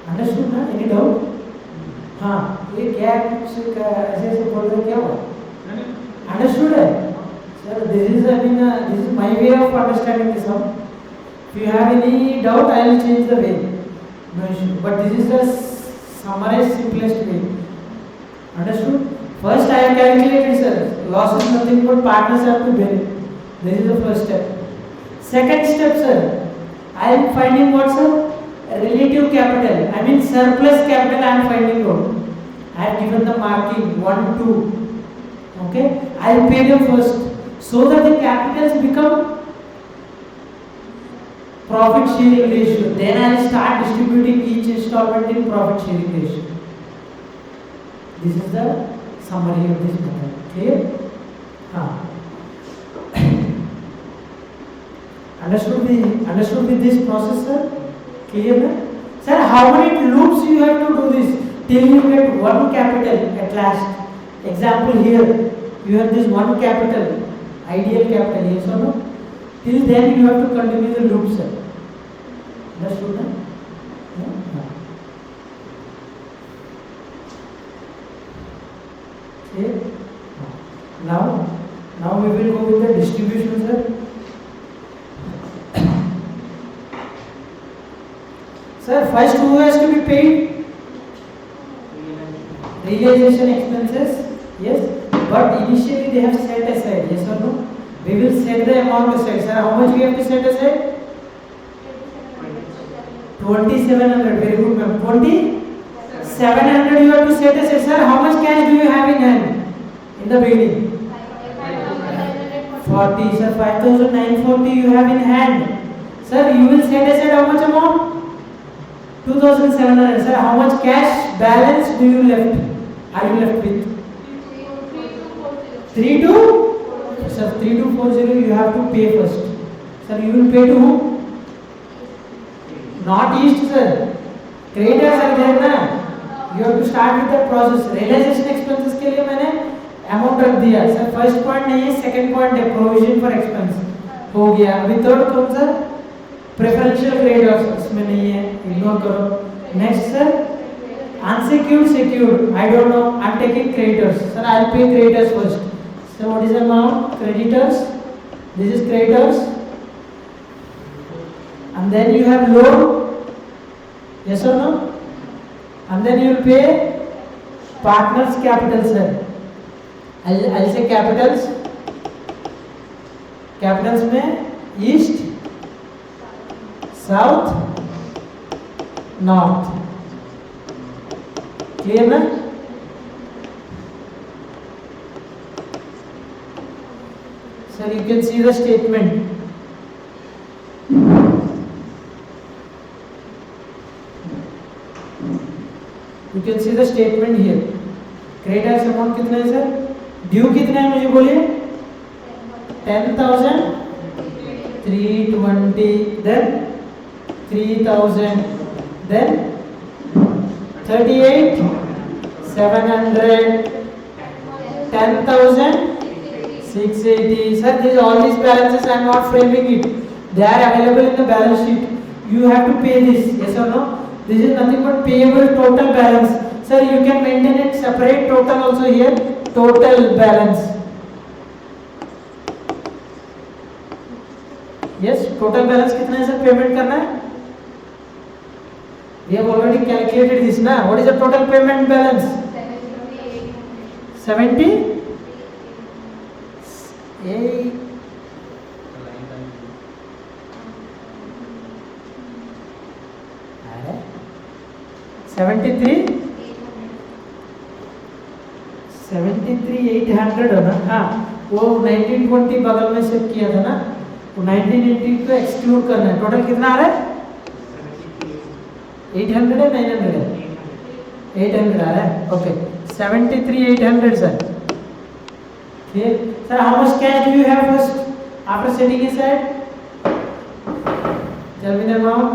Understood ना? Any doubt? हाँ, ये क्या कुछ ऐसे बोल रहे क्या हुआ? Understood है? Sir, this is my way of understanding this one. If you have any doubt, I will change the way. No issue. But this is the summarized simplest way. Understood? First, I have calculated, sir. Loss is nothing but partners have to bear it. This is the first step. Second step, sir. I am finding what, sir? Relative capital. I mean surplus capital. I am finding out. I have given the marking 1, 2. Okay? I will pay them first, so that the capitals become profit sharing ratio. Then I will start distributing each installment in profit sharing ratio. This is the summary of this method. Clear? Understood with this process, sir? Clear? Na? Sir, how many loops you have to do this till you get one capital at last? Example here, you have this one capital, ideal capital, yes or no? Till then you have to continue the loop, sir. Understood? Na? Yeah? Okay. Now we will go with the distribution, sir. Sir, first who has to be paid? Realization expenses. Yes. But initially they have set aside. Yes or no? We will set the amount aside. Sir, how much we have to set aside? 2700. Very good, ma'am. 2700 you have to set aside. Sir, how much cash do you have in hand in the beginning? 40. Sir, 5940 you have in hand. Sir, you will set aside how much amount? 2700. Sir, how much cash balance are you left with? 3240. Sir, 3240 you have to pay first. Sir, you will pay to whom? Not east, sir. Creditors are there ना. You have to start with the process. Realization expenses के लिए मैंने amount रख दिया. Sir, first point नहीं है, second point है provision for expense. हो गया. अभी third कौन सा? Preferential creditors इसमें नहीं है. Ignore करो. Next, sir. Unsecured, secured. I don't know. I'm taking creditors. Sir, I'll pay creditors first. So what is the amount? Creditors. This is creditors. And then you have loan. Yes or no? And then you will pay partners capital, sir. I'll say capitals. Capitals में east, south, north. Clear ना? Sir, you can see the statement. You can see the statement here. Creditors amount कितना है sir? Due कितना है मुझे बोलिए? 10,320. Then 3,000. Then 38,700. 10,680. Sir, all these balances I am not framing it. They are available in the balance sheet. You have to pay this. Yes or no? This is nothing but payable total balance. Sir, you can maintain it separate total also here. Total balance. Yes, total balance कितना है sir? Payment करना है? We have already calculated this ना. What is the total payment balance? 70? 8. 73,800 है ना. हाँ, वो 1920 बगल में सेट किया था ना. वो 1980 को एक्सक्लूड करना है. टोटल कितना आ रहा है? 800 है 900 है? 800 आ रहा है. Okay. 73,800 sir. Okay. Sir, how much cash do you have first after setting aside? Tell me the amount.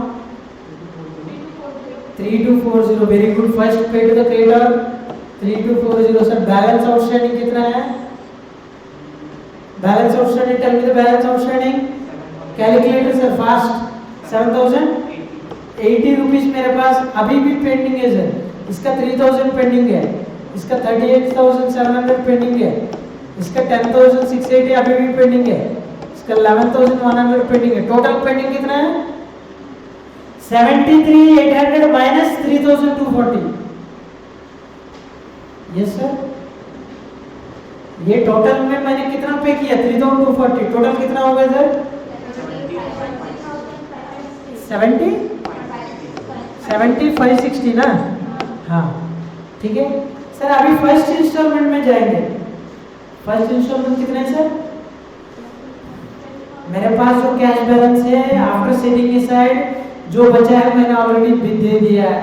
3240. Very good. First pay to the creditor. 3240. Sir, balance outstanding कितना है? Balance outstanding. Tell me the balance outstanding. Calculator sir, fast. 7,080 rupees मेरे पास अभी भी pending है sir. इसका 3,000 pending है. इसका 38,700 pending है. इसका 10,680 अभी भी पेंडिंग है. इसका 11,100 पेंडिंग है. टोटल पेंडिंग कितना है? 73,800 minus 3,240. Yes sir. ये टोटल में मैंने कितना पे किया? 3,240. टोटल कितना हो गया सर? 70,560 ना. हाँ ठीक है सर. अभी फर्स्ट इंस्टॉलमेंट में जाएंगे. फर्स्ट इंस्टॉलमेंट कितना है सर? मेरे पास जो कैश बैलेंस है आफ्टर सेटिंग असाइड जो बचा है मैंने ऑलरेडी दे दिया है.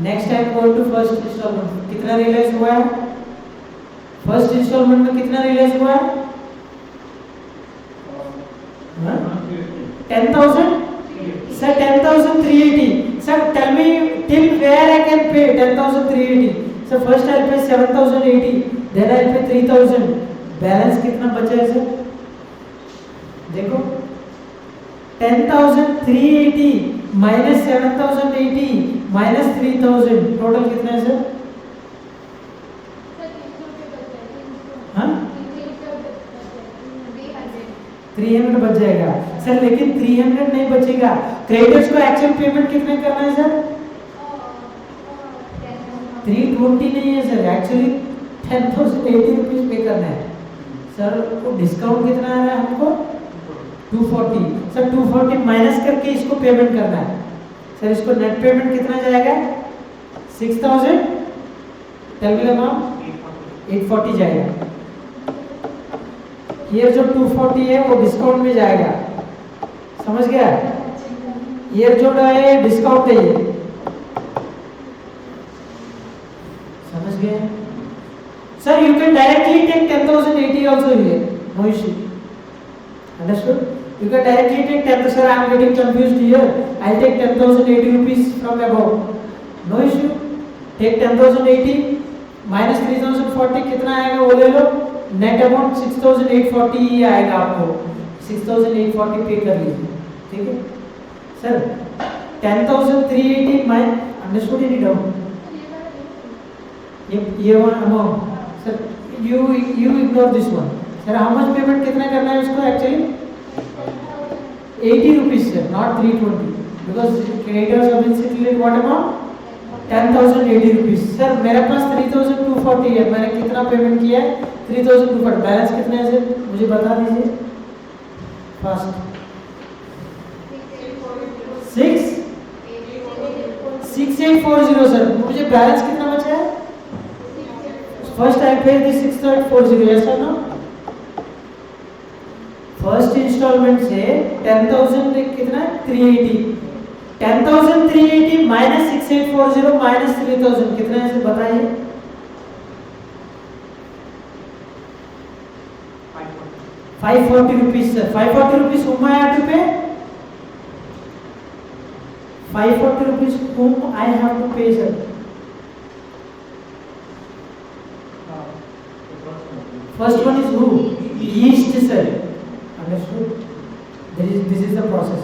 Next time going to first instalment. कितना रियलाइज हुआ है? फर्स्ट इंस्टॉलमेंट में कितना रिलीज हुआ है? 10,000? Sir, 10,380. Sir, tell me till where I can pay 10,380. Sir, first I'll pay 7,080. Then I'll pay 3,000. Balance कितना बचा है सर? देखो 10,380 minus 7,080 minus 3,000 टोटल कितना है सर? सर 300 रुपये बच जाएगा। हाँ 300 300 बच जाएगा सर, लेकिन 300 नहीं बचेगा। क्रेडिटर्स को एक्चुअल पेमेंट कितने करना है सर? 320 नहीं है सर, एक्चुअली 10,080 रुपीज पे करना है सर। वो डिस्काउंट कितना आ रहा है हमको? 240 सर। 240 माइनस करके इसको पेमेंट करना है सर। इसको नेट पेमेंट कितना जाएगा? 6,000। Tell me the amount. 840 जाएगा। ये जो 240 है वो डिस्काउंट में जाएगा, समझ गया? ये जो है डिस्काउंट है, ये समझ गए sir? You can directly take 10,080 also here, no issue. Understood? You can directly take 10,000. Sir, I am getting confused here. I'll take 10,080 rupees from above. No issue. Take 10,080 minus 3,040 कितना आएगा वो ले लो। नेट अमाउंट 6,840 ही आएगा आपको। 6,840 पे कर लीजिए, ठीक है sir? 10,380 minus, understood any doubt? ये one amount sir, you ignore this one sir. How much payment कितना करना है उसको actually? 80 rupees sir, not 320, because creditors have been settled what amount? 10,080 rupees sir. मेरे पास 3,240 है, मैंने कितना पेमेंट किया है? 3,240। बैलेंस कितना है सर मुझे बता दीजिए फास्ट। 6840 सर। मुझे बैलेंस कितना बचा है? फर्स्ट आई पे दी 6840, यस और नो? फर्स्ट इंस्टॉलमेंट से 10,000 कितना? 380। 10,380 माइनस 6840 माइनस 3,000 कितना है सर बताइए? 540 rupees sir. 540 rupees whom I have to pay? 540 rupees whom I have to pay sir? First one is who? East sir. Understood? This is the process.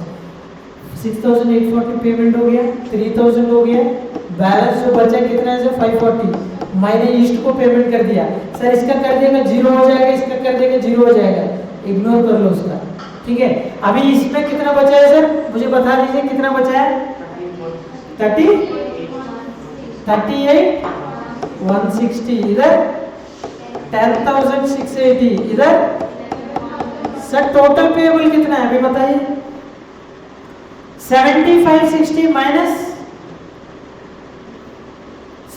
6,840 payment हो गया, 3,000 हो गया, balance जो बचा कितना है सर? 540। मैंने ईस्ट को पेमेंट कर दिया सर। इसका कर देगा 0 हो जाएगा, इसका कर देगा 0 हो जाएगा, इग्नोर कर लो उसका, ठीक है? अभी इसमें कितना बचा है सर मुझे बता दीजिए, कितना बचा है? 38,160 इधर, 10,680 इधर सर। टोटल पेएबल कितना है अभी बताइए? 7560 minus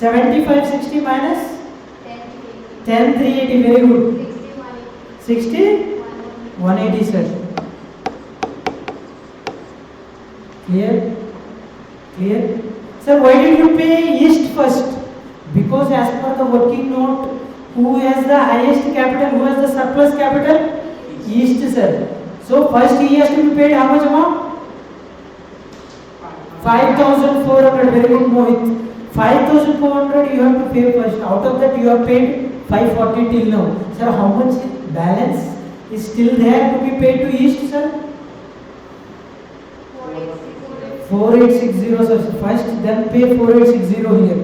7560 minus 10,380, very good. 60,180 sir. Clear? Clear? Sir, why did you pay East first? Because as per the working note, who has the highest capital, who has the surplus capital? East sir. So first he has to be paid how much amount? 5,400. Very good Mohit. 5,400 you have to pay first. Out of that you have paid 540 till now. Sir, how much balance is still there to be paid to East sir? 4860 sir. First then pay 4860 here.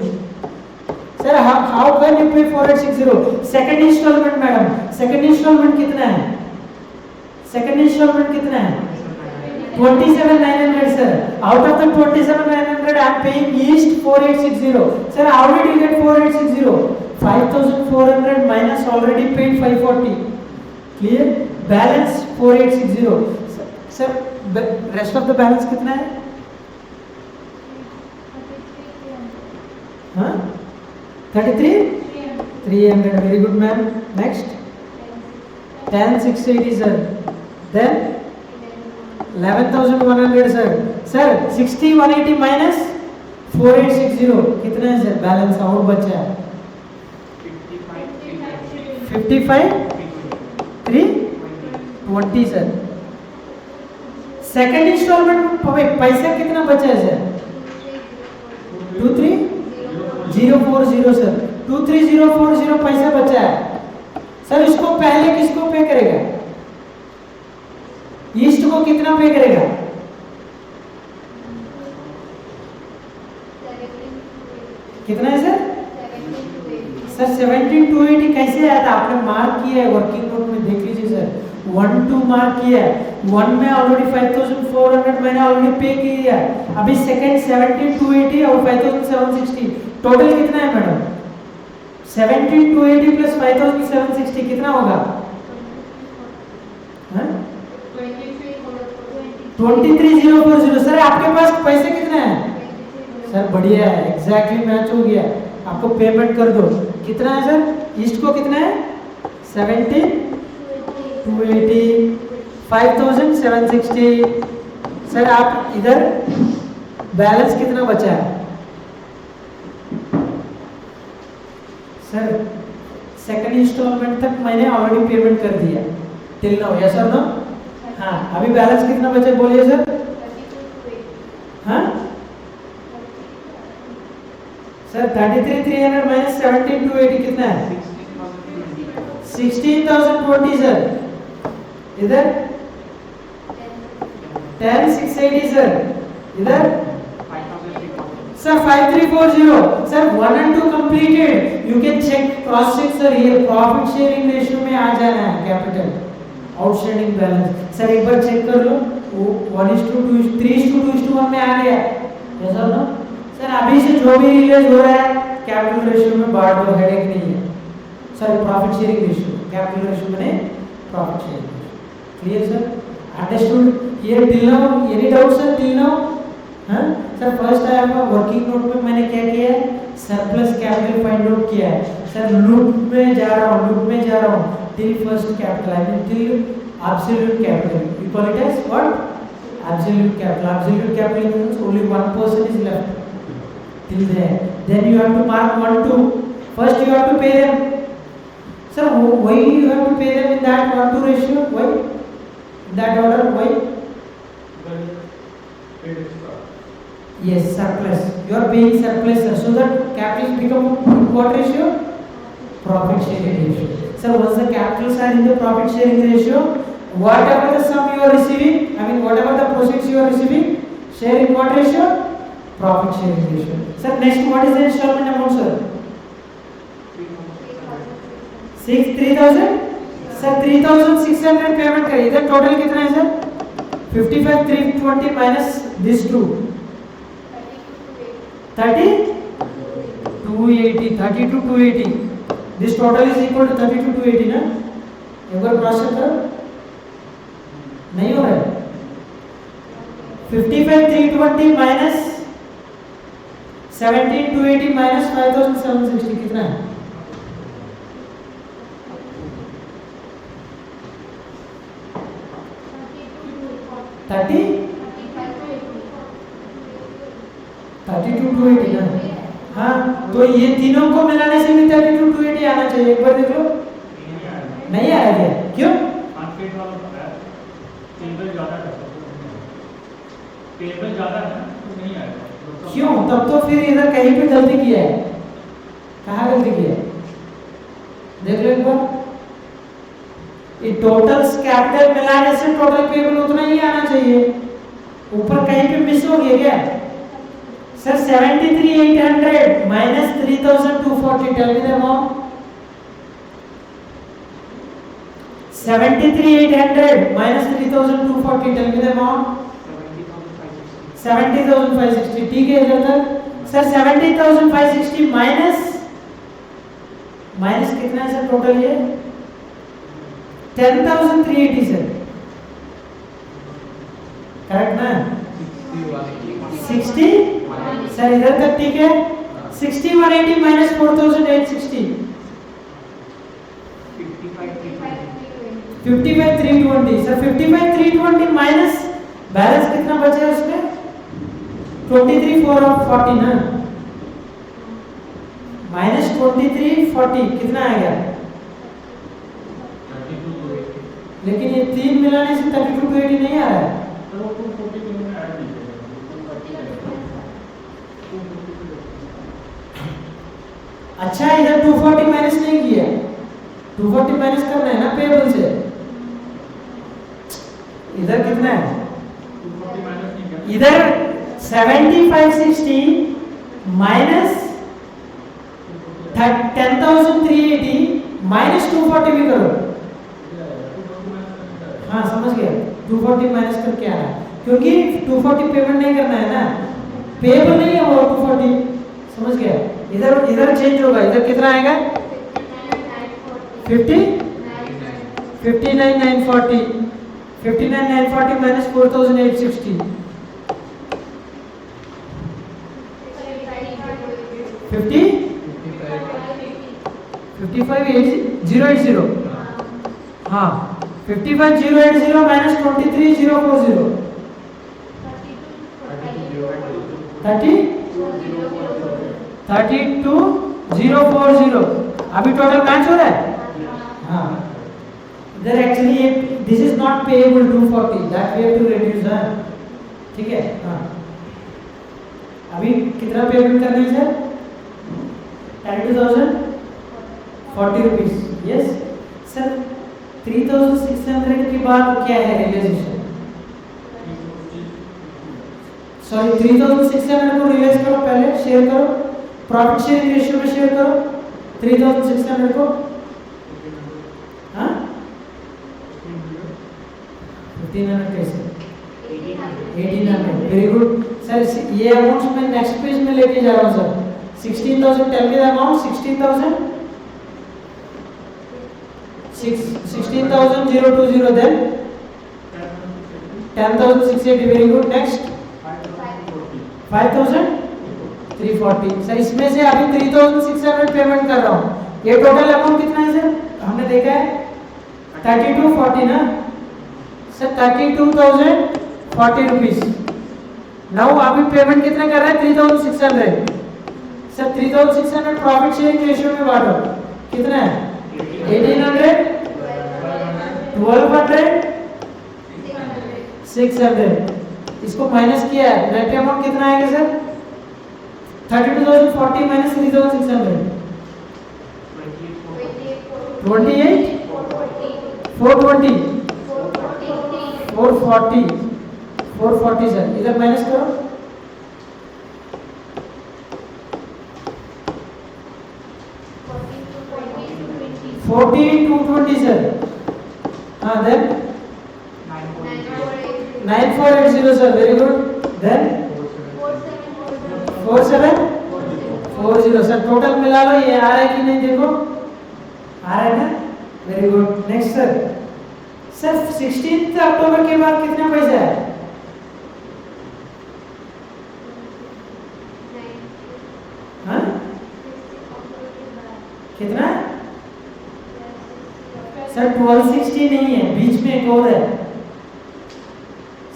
Sir, how can you pay 4860? Second installment madam. Second installment कितना है? Second installment कितना है? 27,900 sir. Out of the 27,900 I am paying East 4860. Sir, how did you get 4860? 5,400 minus already paid 540. Clear? Balance 4860. Sir, rest of the balance कितना है? हाँ? 33,300. Very good ma'am. Next. 10,680 sir. Then 11,100 sir. Sir, 60,180 minus 4860 कितना है sir? Balance और बचा है 55,320 sir. Second instalment पैसा कितना बचा है सर? 23,040 सर। 23,040 पैसा बचा है सर। इसको पहले किसको पे करेगा? ईस्ट को कितना पे करेगा? कितना है सर? सर 17,280 कैसे आया था? आपने मार्क किया है वर्किंग नोट में, देख लीजिए सर। 1 2 मार्क किया है। 1 में ऑलरेडी 5,400 मैंने ऑलरेडी पे किया है। अभी सेकंड 17,280 और 5,760 टोटल कितना है मैडम? 17,280 प्लस 5,760 कितना होगा? 23,040 सर। आपके पास पैसे कितने हैं सर? बढ़िया है, एग्जैक्टली मैच हो गया। आपको पेमेंट कर दो। कितना है सर? ईस्ट को कितना है? 17,280, 5,760 सर। आप इधर बैलेंस कितना बचा है सर? सेकंड इंस्टॉलमेंट तक मैंने ऑलरेडी पेमेंट कर दिया टिल नाउ, यस और नो? हाँ, अभी बैलेंस कितना बचा है बोलिए सर? हाँ सर 33,300 माइनस 17,280 कितना है? 16,020 सर। इधर 10,680 सर। इधर sir 5,340 sir. 1 and 2 completed. You can check cross check sir. ये प्रॉफिट शेयरिंग रेशियो में आ जाना है कैपिटल आउटस्टैंडिंग बैलेंस सर। एक बार चेक कर लो। 1:2 3:2:1 में आ गया, यस और नो सर? अभी से जो भी रिलीज हो रहा है कैपिटल रेशियो में बांट दो, हेडेक नहीं है sir. Profit sharing ratio, capital ratio में profit sharing. Clear sir? Understood here till now? Any doubt sir till now? हाँ सर। फर्स्ट है आपका वर्किंग नोट में मैंने क्या किया है? सरप्लस कैपिटल फाइंड आउट किया है सर। लूप में जा रहा हूँ till first capital, I mean till absolute capital. We call it as what? Absolute capital. Absolute capital means only one person is left till there. Then you have to mark 1 2. First you have to pay them sir. Why you have to pay them in that 1 2 ratio? Why in that order? Why? Yes, surplus. You are paying surplus sir, so that capitals become what ratio? Profit sharing ratio sir. Once the capitals are in the profit sharing ratio, whatever the sum you are receiving, I mean whatever the proceeds you are receiving, share in what ratio? Profit sharing ratio sir. Next, what is the installment amount sir? 3,000 sir। 3,600 payment करिए। इधर total कितना है sir? 55,320 minus this 2 32,280 this total is equal to 32,280 ना? एक बार cross check करो, नहीं हो रहा है? 55,320 माइनस 17,280 माइनस 5,760 कितना है? 32,280 ना? हाँ, तो ये तीनों को मिलाने से भी 32,280 आना चाहिए। एक बार देख लो, नहीं आया क्या? क्यों? टेबल ज्यादा है तो नहीं आएगा। क्यों? तब तो फिर इधर कहीं पे गलती किया है। कहाँ गलती किया है? देख लो एक बार। ये टोटल कैपिटल मिलाने से टोटल पेबल उतना ही आना चाहिए। ऊपर कहीं पे मिस हो गया क्या sir? 73,800 minus 3,240, tell me the amount. 73,800 minus 3,240, tell me the amount. 70,560, ठीक है इधर तक सर। 70,560 माइनस कितना है सर टोटल? ये 10,380 सर, करेक्ट ना? 60 सर इधर तक ठीक है। 60,180 माइनस 4,860, 55,320 सर। 55,320 माइनस बैलेंस कितना बचा है उसमें? 23,440 ना? माइनस 23,40 कितना आएगा? लेकिन ये 3 मिलाने से 32 to 80 नहीं आ रहा है। तो वो 240 के में ऐड नहीं करेगा। अच्छा इधर 240 माइनस नहीं किया, 240 माइनस करना है ना पेबल से। इधर कितना है? 240 माइनस नहीं किया। इधर 7560 माइनस 10,380 माइनस 240 भी करो। हाँ समझ गया, 240 माइनस करके आ रहा है क्योंकि 240 पेमेंट नहीं करना है ना, पेबल नहीं है वो 240। समझ गया, इधर इधर चेंज होगा। इधर कितना आएगा? 50 59,940 59,940 माइनस 4,860 50 55,080 हाँ 55,080 माइनस 23,040 32,040 अभी टोटल मैच हो रहा है। हाँ इधर actually this is not payable 240 that we have to reduce. ठीक है हाँ अभी कितना पेमेंट करना है सर? 32,040 रुपीज। यस सर 3,600 के बाद क्या है रियलाइजेशन? सॉरी 3,600 को रियलाइज करो, पहले शेयर करो, प्रॉफिट शेयरिंग रेशियो में शेयर करो 3,600 को। हाँ 1,500 कैसे? 1,800 वेरी गुड सर। ये अमाउंट मैं नेक्स्ट पेज में लेके जा रहा हूँ sir. 16,000 tell me the amount. 16,020 then 10,680 very good. Next 5,340 sir. इसमें से अभी 3,600 पेमेंट कर रहा हूँ। ये टोटल अमाउंट कितना है सर? हमने देखा है 3240 ना सर, 32,040 रुपीज। नाउ अभी पेमेंट कितना कर रहा है? 3,600 सर। 3,600 प्रॉफिट शेयरिंग रेशियो में बांटो, कितना है? 1,800 1,200 600। इसको माइनस किया है, नेट अमाउंट कितना आएगा सर? 32,040 minus 3,600 28 420 440 sir. इधर माइनस करो 42,20 सर। हाँ then 9,480 sir very good. Then 4,740 sir. Total मिला लो, ये आ रहा है कि नहीं देखो, आ रहा है ना? Very good. Next sir. Sir 16 अक्टूबर के बाद कितना पैसा है? हाँ कितना सर? 1260 नहीं है, बीच में एक और है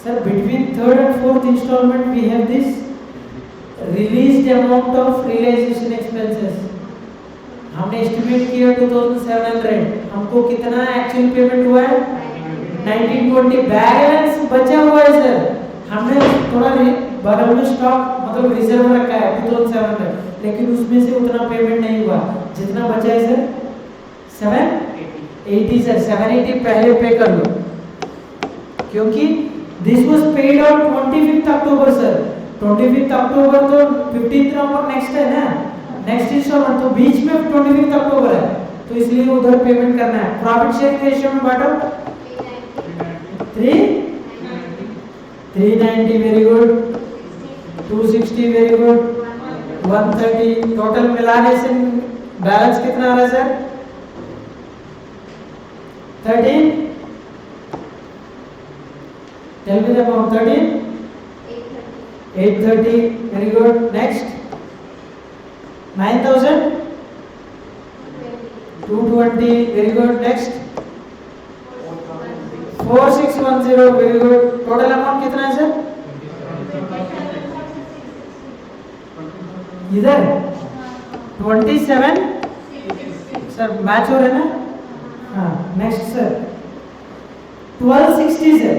sir. Between third and fourth instalment we have this released amount of realisation expenses. हमने एस्टिमेट किया 2,700, हमको कितना एक्चुअल पेमेंट हुआ है? 1920। बैलेंस बचा हुआ है सर। हमने थोड़ा बगल में स्टॉक मतलब रिजर्व रखा है 2,700, लेकिन उसमें से उतना पेमेंट नहीं हुआ। जितना बचा है सर 780 सर। 780 पहले पे कर लो क्योंकि this was paid out 25 October sir. 25 अक्टूबर तो 15 नवंबर नेक्स्ट है ना, नेक्स्ट इंस्टॉलमेंट, तो बीच में 25 अक्टूबर है, तो इसलिए उधर पेमेंट करना है। प्रॉफिट शेयरिंग रेशियो में बांटो 390 very good. 260 very good. 130 total मिलाने से बैलेंस कितना आ रहा है sir? 13 tell me the amount. 13 830 very good. Next 9,220 very good. Next 4610 very good. Total amount कितना है सर? इधर 27 सर। मैच हो रहे ना? हाँ नेक्स्ट सर 1260 सर।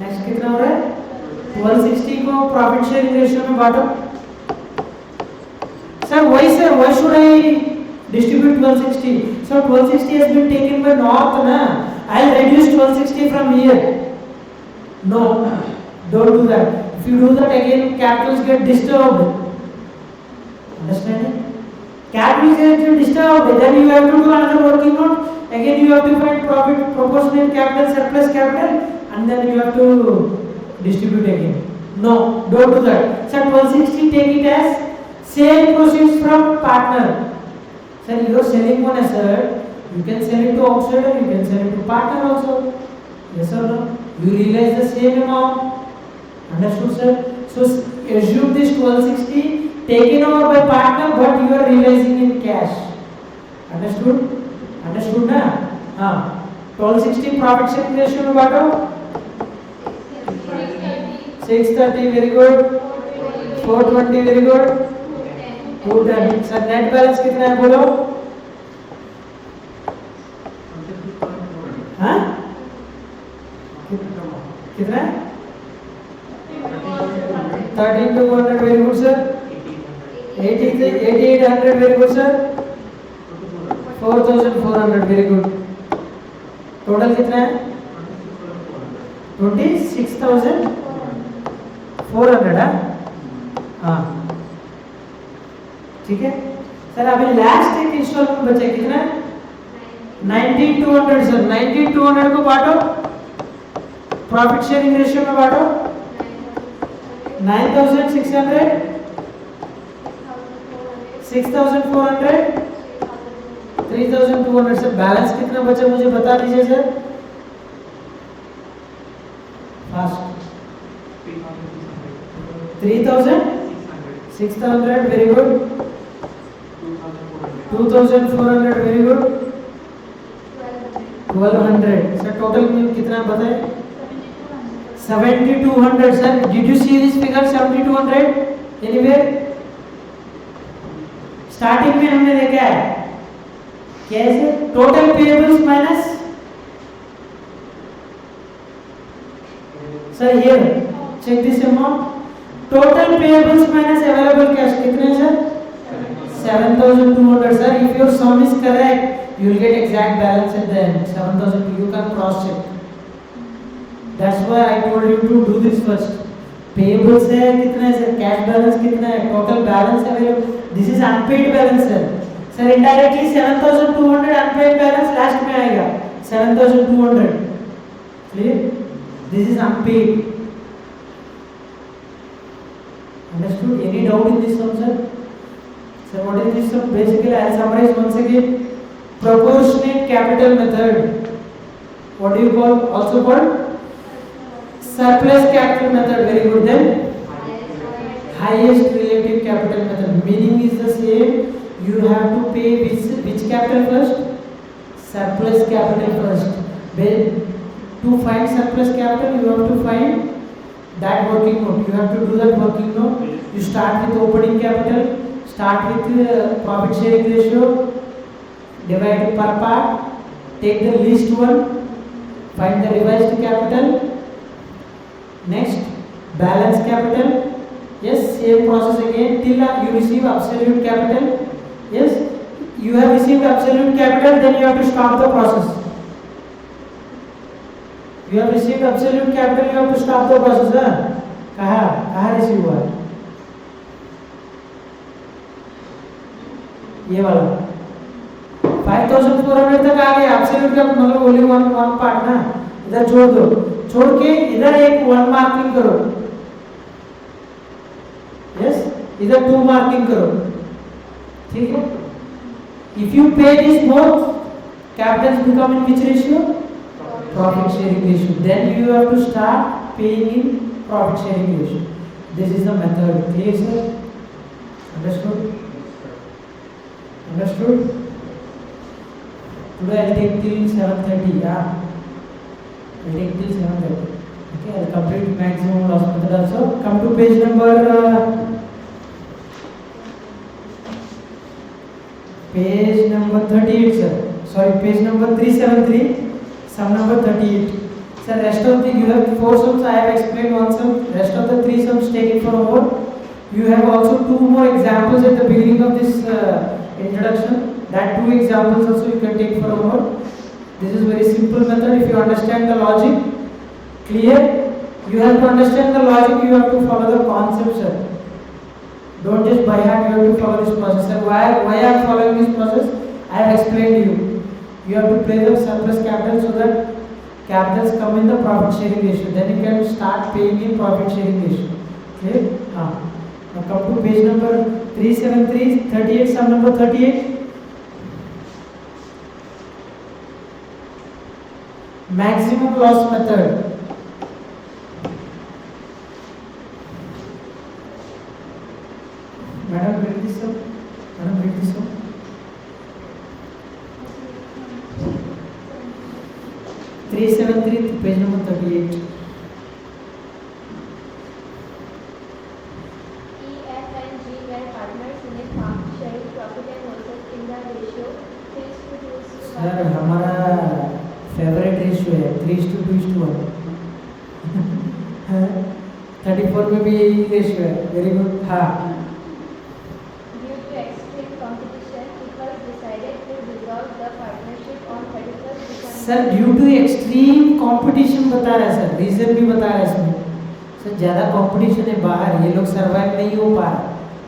नेक्स्ट कितना हो रहा है? 1260 को प्रॉफिट शेयरिंग रेशियो में बांटो। Sir why should I distribute 1260? So 1260 has been taken by north na, I'll reduce 1260 from here. No, don't do that. If you do that again capitals get disturbed. Understand it? Capitals get disturbed, then you have to do another working note. Again you have to find profit proportionate capital surplus capital and then you have to distribute again. No, don't do that. So 1260 take it as sale proceeds from partner. Sir, you are selling one asset, you can sell it to outsider, you can sell it to partner also. Yes or no? You realize the same amount. Understood, sir? So assume this 1260 taken over by partner, but you are realizing in cash. Understood? Understood na? 1260 profit sharing ratio में बांटो। 630 very good, 420 very good, 210। Sir net balance कितना है बोलो? हाँ? कितना है? 13,200 very good sir। 8,800 very good sir। 4,400 very good। Total कितना है? 26,400 हाँ ठीक है सर। अभी लास्ट एक इंस्टॉलमेंट बचा कितना? 19,200 सर। 19,200 को बांटो, प्रॉफिट शेयरिंग रेशियो में बांटो। 9,600, 6,400, 3,200 सर। बैलेंस कितना बचा मुझे बता दीजिए sir fast. 3,600 very good, 2,400 very good, 1,200 sir. Total में कितना बताए? 7,200 sir. Did you see this figure 7,200 anywhere? Starting में हमने देखा है कैसे total payables minus sir here check this amount. Total payables minus available cash कितने sir? 7,200 sir. If your sum is correct, you will get exact balance at the end. 7,000. You can cross check. That's why I told you to do this first. Payables है कितना है sir? Cash balance कितना है? Total balance available. This is unpaid balance sir. Sir indirectly 7,200 unpaid balance last में आएगा. 7,200. Clear? This is unpaid. Understood? Any doubt in this sum sir? So what is this sum? Basically I will summarize once again. Proportionate capital method. What do you call? Also called surplus capital method. Very good. Then highest relative capital method. Meaning is the same. You have to pay which capital first? Surplus capital first. To find surplus capital, you have to find that working note. You have to do that working note. You start with opening capital. Start with profit sharing ratio, divide per part, take the least one, find the revised capital, next balance capital. Yes, same process again till you receive absolute capital. Yes, you have received absolute capital, then you have to stop the process. You have received absolute capital, you have to stop the process. कहाँ receive हुआ? ये वाला 5,400 तक आ गया। Absolute का मतलब only one part ना, इधर छोड़ दो। छोड़ के इधर एक 1 मार्किंग करो। यस, इधर 2 मार्किंग करो। ठीक है? If you pay this both capitals become in which ratio? Profit sharing ratio. Then you have to start paying in profit sharing ratio. This is the method. Clear sir? Understood? Understood? Today I'll take till 7:30. Yeah, I'll take till 7:30. Okay, I'll complete maximum loss method also. Come to page number 38, sir. Sorry, page number 373. Sum number 38. Sir, rest of the you have 4 sums. I have explained one sum. Rest of the 3 sums taken for homework. You have also 2 more examples at the beginning of this introduction. That 2 examples also you can take for homework. This is very simple method. If you understand the logic, clear. You have to understand the logic. You have to follow the concept, sir. Don't just by heart. You have to follow this process. Sir, why I am following this process? I have explained you. You have to play the surplus capital so that capitals come in the profit sharing ratio. Then you can start paying in profit sharing ratio. Okay? Now come to page number 373, 38, sum number 38. Maximum loss method. Madam, read this up. Madam, read this up. Three seven three, page number 38. E, F and G were partners in a farm, sharing profit and losses in the ratio 3:2:1. Sir हमारा favourite ratio है 3:2:1. 34 में भी यही ratio है. Very good. हाँ. Due to extreme competition, it was decided to dissolve the partnership on 31st December. Sir due to extreme competition बता रहा है सर. रीजन भी बता रहा है इसमें. सर ज़्यादा कंपटीशन है बाहर. ये लोग सर्वाइव नहीं हो पा रहा,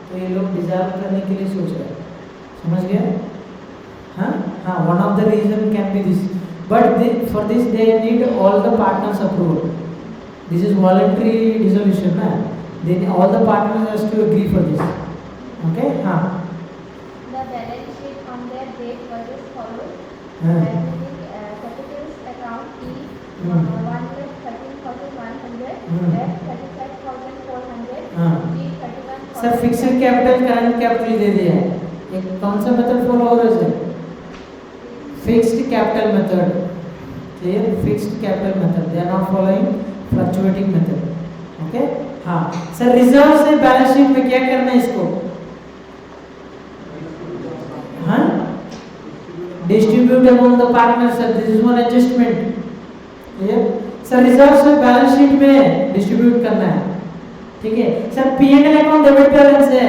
तो ये लोग डिजॉल्व करने के लिए सोच रहे हैं. समझ गया? हाँ हाँ. One of the reason can be this, but for this they need all the partners approval. This is voluntary dissolution ना. Then all the partners has to agree for this. Okay. हाँ. The balance sheet on that date was as follows. हाँ. Capital's account E, Hmm. 113,100, Hmm. F 35,400, हाँ. G 31,000. Sir fixed capital current capital दे दिया है. एक कौन सा method follow हो रहा है sir? Fixed capital method. Clear? Fixed capital method. They are not following fluctuating method. Okay. हाँ सर. रिजर्व से बैलेंस शीट में क्या करना है इसको? हाँ. Distribute among the partners. Sir this is one adjustment. Clear? Sir reserve से balance sheet में डिस्ट्रीब्यूट करना है. ठीक है sir. P and L account debit balance है,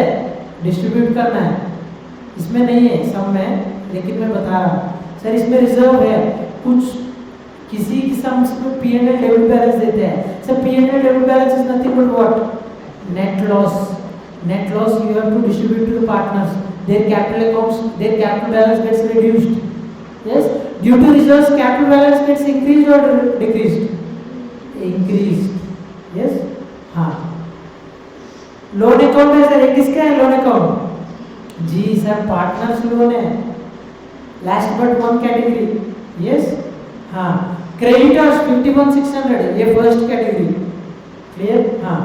डिस्ट्रीब्यूट करना है. इसमें नहीं है सम में, लेकिन मैं बता रहा हूँ सर. इसमें रिजर्व है कुछ. किसी की सम्स में P and L debit balance देते हैं sir. P and L debit balance is nothing but what? Net loss. Net loss you have to distribute to the partners. Their capital accounts, their capital balance gets reduced. Yes, due to reserves capital balance gets increased or decreased? Increased. Yes. हाँ. Loan account है sir. ये किसका है loan account? जी sir partners loan है. Last but one category. Yes. हाँ. Creditors 51,600, ये first category. Clear? हाँ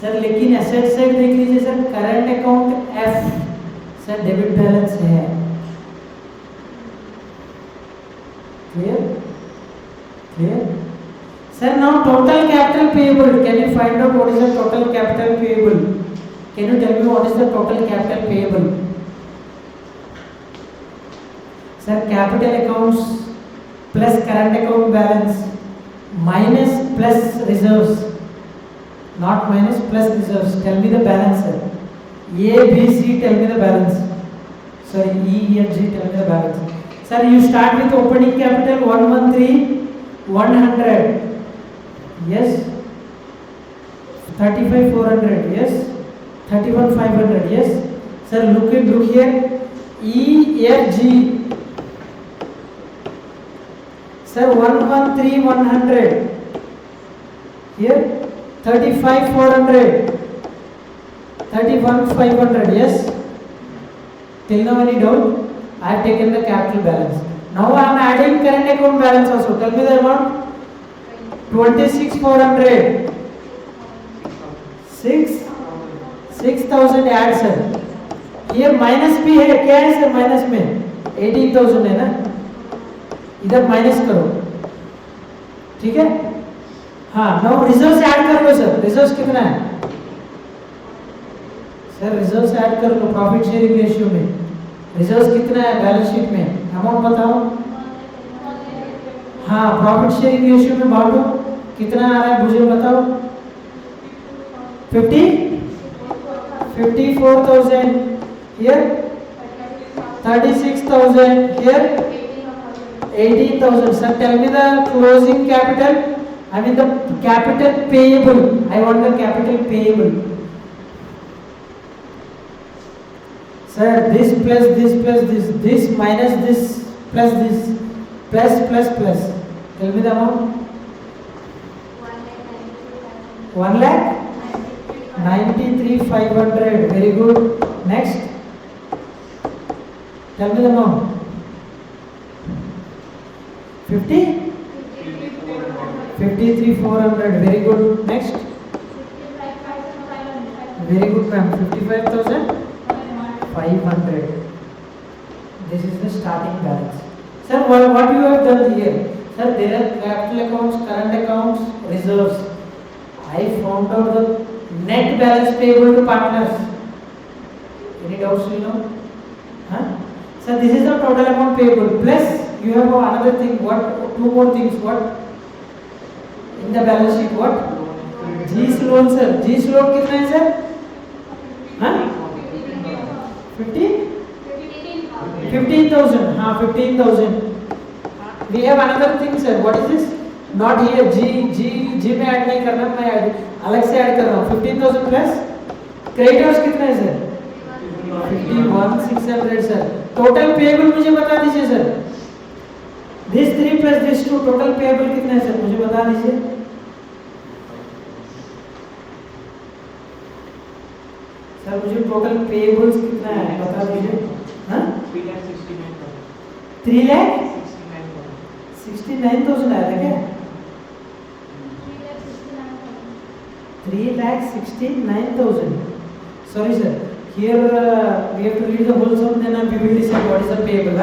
सर. लेकिन एसेट साइड देख लीजिए sir. Current account F sir debit balance है. Clear? Clear? Sir now total capital payable. Can you find out what is the total capital payable? Can you tell me what is the total capital payable? Sir capital accounts plus current account balance minus plus reserves. Not minus plus reserves. Tell me the balance, sir. A, B, C. Tell me the balance. Sorry, E, F, G. Tell me the balance. Sir, you start with opening capital 113,100. Yes. 35,400. Yes. 31,500. Yes. Sir, look here. E, F, G. Sir, 113,100. Here. 35,400, 31,500. Yes. Till now any doubt? I have taken the capital balance. Now I am adding current account balance also. Tell me the amount. 26,400. 6,000 add sir. ये minus भी है. क्या है sir minus में? 18,000 है ना. इधर minus करो. ठीक है. हाँ. नाउ रिजर्व्स ऐड कर लो सर. रिजर्व्स कितना है सर? रिजर्व्स ऐड कर लो प्रॉफिट शेयरिंग रेशियो में. रिजर्व्स कितना है बैलेंस शीट में? अमाउंट बताओ. हाँ प्रॉफिट शेयरिंग रेशियो में बांटो, कितना आ रहा है मुझे बताओ। 54,000 here, 36,000 here, 18,000. Sir, tell me the closing capital. I mean the capital payable. I want the capital payable. Sir, this plus this plus this minus this plus this plus. Tell me the amount. 1,93,500. Very good. Next. Tell me the amount. 50? 53,400. Very good. Next. Very good, ma'am. 55,500. This is the starting balance. Sir, what you have done here? Sir, there are capital accounts, current accounts, reserves. I found out the net balance payable to partners. Any doubts, you know? Huh? Sir, this is the total amount payable. Plus, you have another thing. What? Two more things. What? In the balance sheet, what? G's loan, sir. G's loan कितना है, sir? Huh? 15,000. हाँ, 15,000. We have another thing, sir. What is this? Not here. G में add नहीं करना, मैं अलग से add कर रहा हूँ. 15,000 प्लस क्रेडिटर्स कितना है, सर? 51,600, सर. टोटल पेएबल मुझे बता दीजिए, sir. This 3 plus this 2 total payable कितना है, सर? मुझे बता दीजिए. सर मुझे टोटल पेएबल्स कितना है बता दीजिए. हाँ? 3,69,000 आया था क्या? 3,69,000. Sorry, sir. Here we have to read the whole sum, then we will decide what is the payable.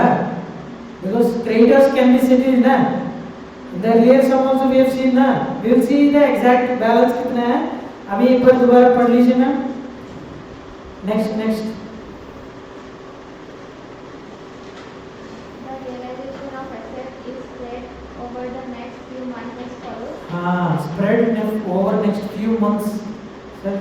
Because creditors can be settled. In the earlier sum also we have seen. We will see the exact balance कितना है. अभी एक बार दोबारा पढ़ लीजिए ना. Next. The realization of asset is spread over the next few months as follows. हाँ, spread over next few months. Sir,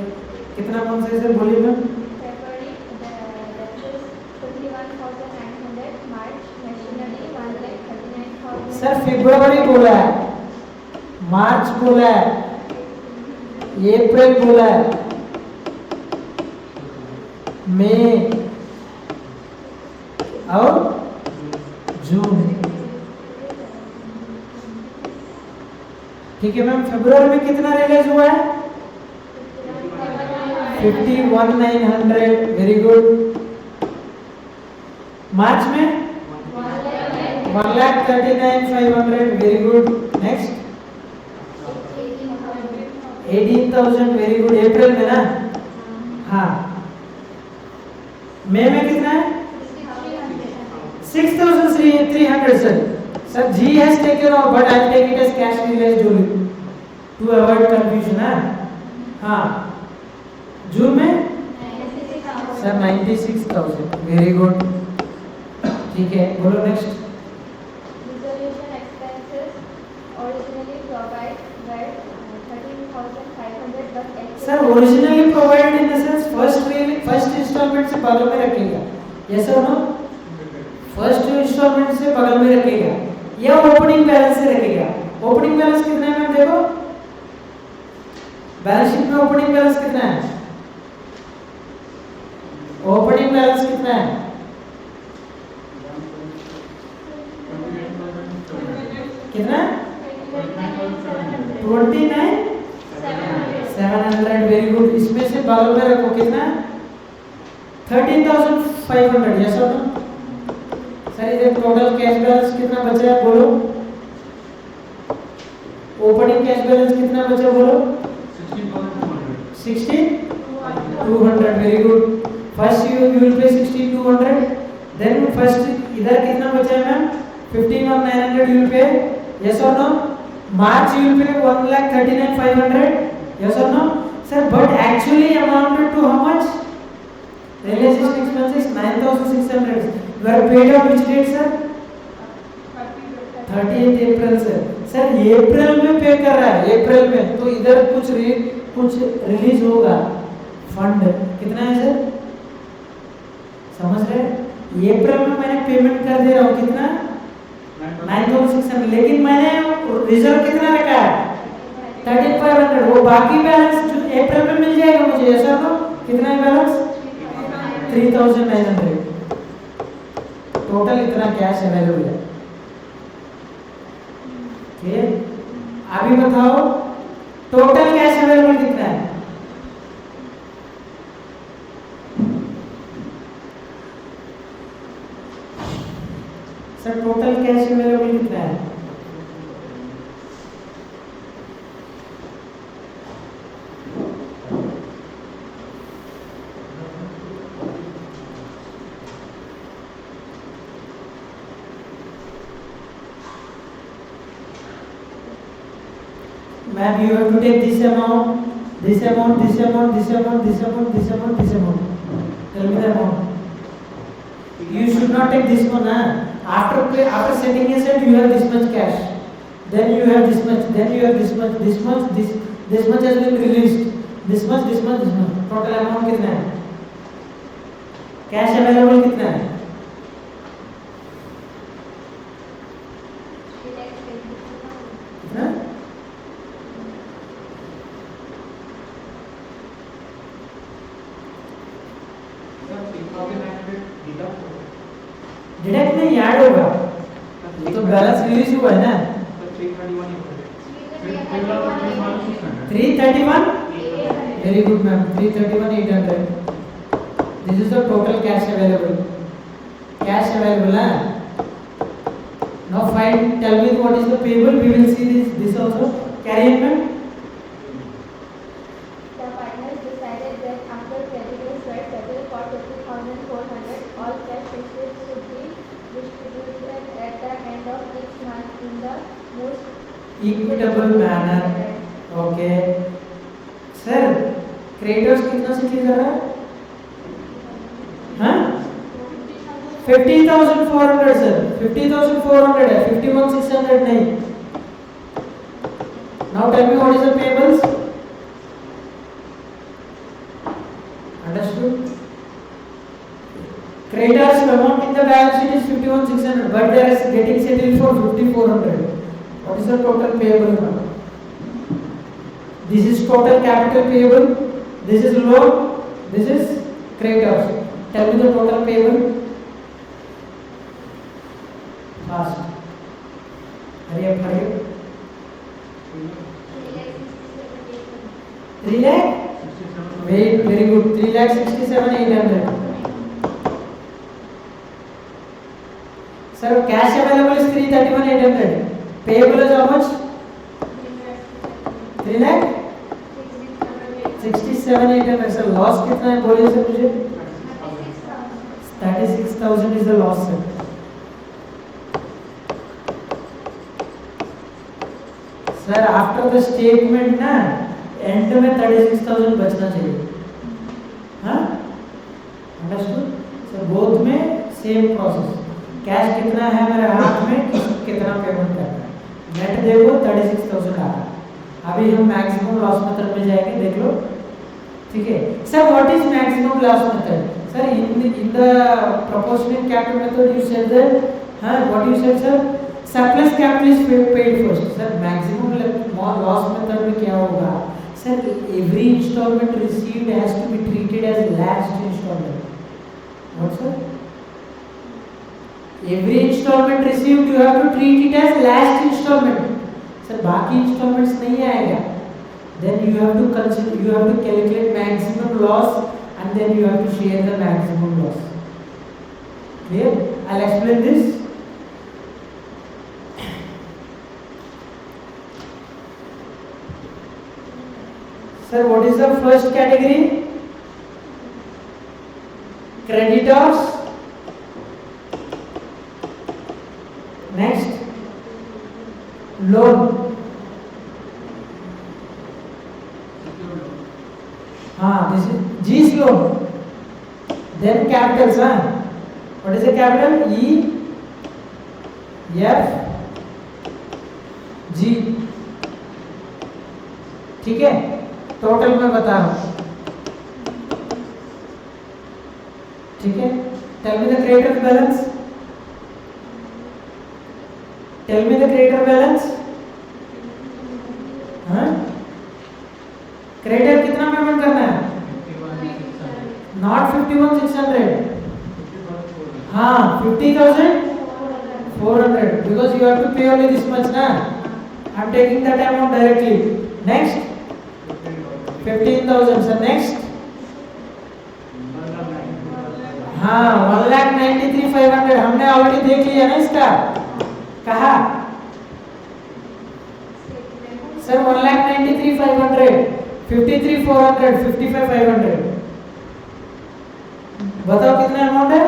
कितना months है, sir? बोलिए ma'am. February, that is 21,900. March, machinery 1,39,000. Sir फरवरी बोला है, मार्च बोला है, अप्रैल बोला है, मई और जून. ठीक है मैम. फरवरी में कितना रिलीज हुआ है? 51,900. Very good. मार्च में 1,39,500. Very good. Next 18,000. Very good. April में ना? हाँ. मई में कितना है? 6,300, sir. Sir, G has taken off, but I'll take it as cash realized only to avoid confusion. हाँ. जून में? Sir, 96,000. Very good. ठीक है. बोलो next. Resolution expenses originally provided were 13,500 but Sir, originally provided in the sense first installment से बगल में रखेगा. Yes or no? First instalment से बगल में रखेगा या ओपनिंग बैलेंस से रखेगा. ओपनिंग बैलेंस कितना है मैम? देखो बैलेंस शीट में ओपनिंग बैलेंस कितना है? ओपनिंग बैलेंस कितना है? कितना? 29,700. Very good. इसमें से बगल में रखो कितना? 13,500. यस और नो? सर इधर टोटल कैश बैलेंस कितना बचा है बोलो. ओपनिंग कैश बैलेंस कितना बचा बोलो. 16,200. Very good. First you will pay 16,200. Then first इधर कितना बचा है ma'am? 51,900 you will pay. Yes और no? March you will pay 1,39,500. Yes और no? Sir but actually amounted to how much? Realization expenses 9,600. You are paid on which date, sir? 30th 30 अप्रैल से। Sir अप्रैल में पे कर रहा है, अप्रैल में, तो इधर कुछ रिलीज होगा फंड। कितना है सर, समझ रहे हैं? अप्रैल में मैंने पेमेंट कर दे रहा हूँ, कितना 9,600, लेकिन मैंने रिजर्व कितना रखा है 13,500। वो बाकी बैलेंस जो अप्रैल में मिल जाएगा मुझे, ऐसा तो कितना है बैलेंस 3,900। टोटल इतना कैश अवेलेबल है। ठीक है, अभी बताओ टोटल कैश अवेलेबल कितना है? सर टोटल कैश अवेलेबल कितना है? Ma'am, you have to take this amount, this amount, this amount, this amount, this amount, this amount, this amount. Tell me the amount. You should not take this one, huh? After setting aside, you have this much cash. Then you have this much. Then you have this much. This much has been released. This much, this much, this much. Total amount कितना है? Cash available कितना है? कितना? Deduct नहीं, add होगा। ये तो balance release हुआ है ना। 331, very good ma'am, 331,800। This is the total cash available. Cash available है। Now find, tell me what is the payable. We will see this also. Carry on ma'am. The partners decided that after creditors were settled for 50,400, all cash receipts should be distributed at the end of each month in the most equitable manner. Okay sir, creditors कितना से किया जा रहा है? हाँ 50,400 sir, 50,400 है, 51,600 नहीं। Now tell me what is the payables. Understood? Creditors amount in the balance sheet is 51,600, but they are getting settled for 5,400. What is the total payable amount? This is total capital payable. This is loan. This is creditors. Tell me the total payable. Fast. Hurry up, hurry up. 3 lakh. Wait, very good. 3,67,800. Sir, cash available is 331,800. Payable is how much? 3,67,800. Sir, loss कितना है बोलिए sir मुझे? 36,000 is the loss sir. Sir, after the statement ना and में 36,000 बचना चाहिए। हाँ, understood sir? Both में सेम प्रोसेस। कैश कितना है मेरे हाथ में, कितना पेमेंट करना है, नेट देखो 36,000 आ रहा है। अभी हम मैक्सिमम लॉस मेथड में जाएंगे, देख लो। ठीक है sir, what is maximum loss method? Sir in the proportional capital method you said that, हाँ what you said sir, surplus capital is paid first. Sir maximum loss method में क्या होगा sir? Every instalment received has to be treated as last instalment. What sir? Every instalment received you have to treat it as last instalment. Sir बाकी instalments नहीं आएगा। Then you have to consider, you have to calculate maximum loss and then you have to share the maximum loss. Clear? I will explain this. Sir, what is the first category? Creditors. Next, loan. This is G's loan. Then capitals, What is the capital? E, F, G, ठीक है, total मैं बता रहा हूं, ठीक है। Tell me the creditor balance, tell me the creditor balance. हाँ, creditor कितना पेमेंट करना है? नॉट 51,600, हाँ 50,400 because you have to pay only this much na. I'm taking that amount directly. Next 15,000 sir. Next हाँ 1,93,500 हमने ऑलरेडी देख लिया ना इसका, कहा सर 1,93,500, 53,400, 55,500, बताओ कितना अमाउंट है?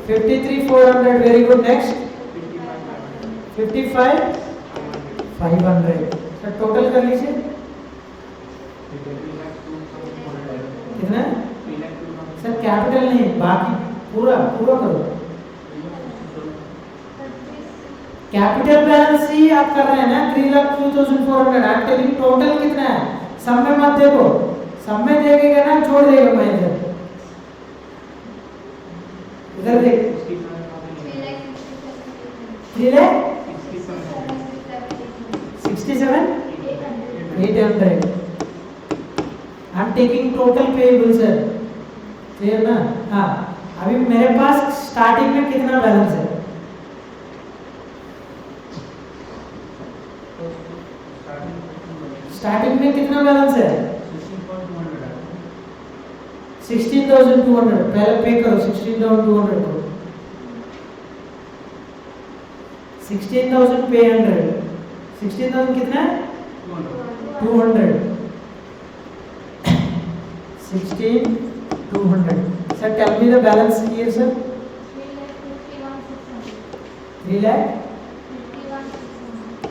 53,400, very good. Next 55,500 sir, total कर लीजिए कितना सर? कैपिटल नहीं, बाकी पूरा पूरा करो। कैपिटल बैलेंस ही आप कर रहे हैं ना, 3,02,400। आप टेलिंग टोटल कितना है? सब में मत देखो, सब में देखेगा ना जोड़ देगा मैनेजर। इधर देख 3,67,800। I am taking total payable sir, clear ना? हाँ, अभी मेरे पास स्टार्टिंग में कितना बैलेंस है? स्टार्टिंग में कितना बैलेंस है? 16,200। पहले पे करो 16,200 को, 16,000 पे 100, 16,000 कितना है? 200, 16,200 sir. Tell me the balance here sir.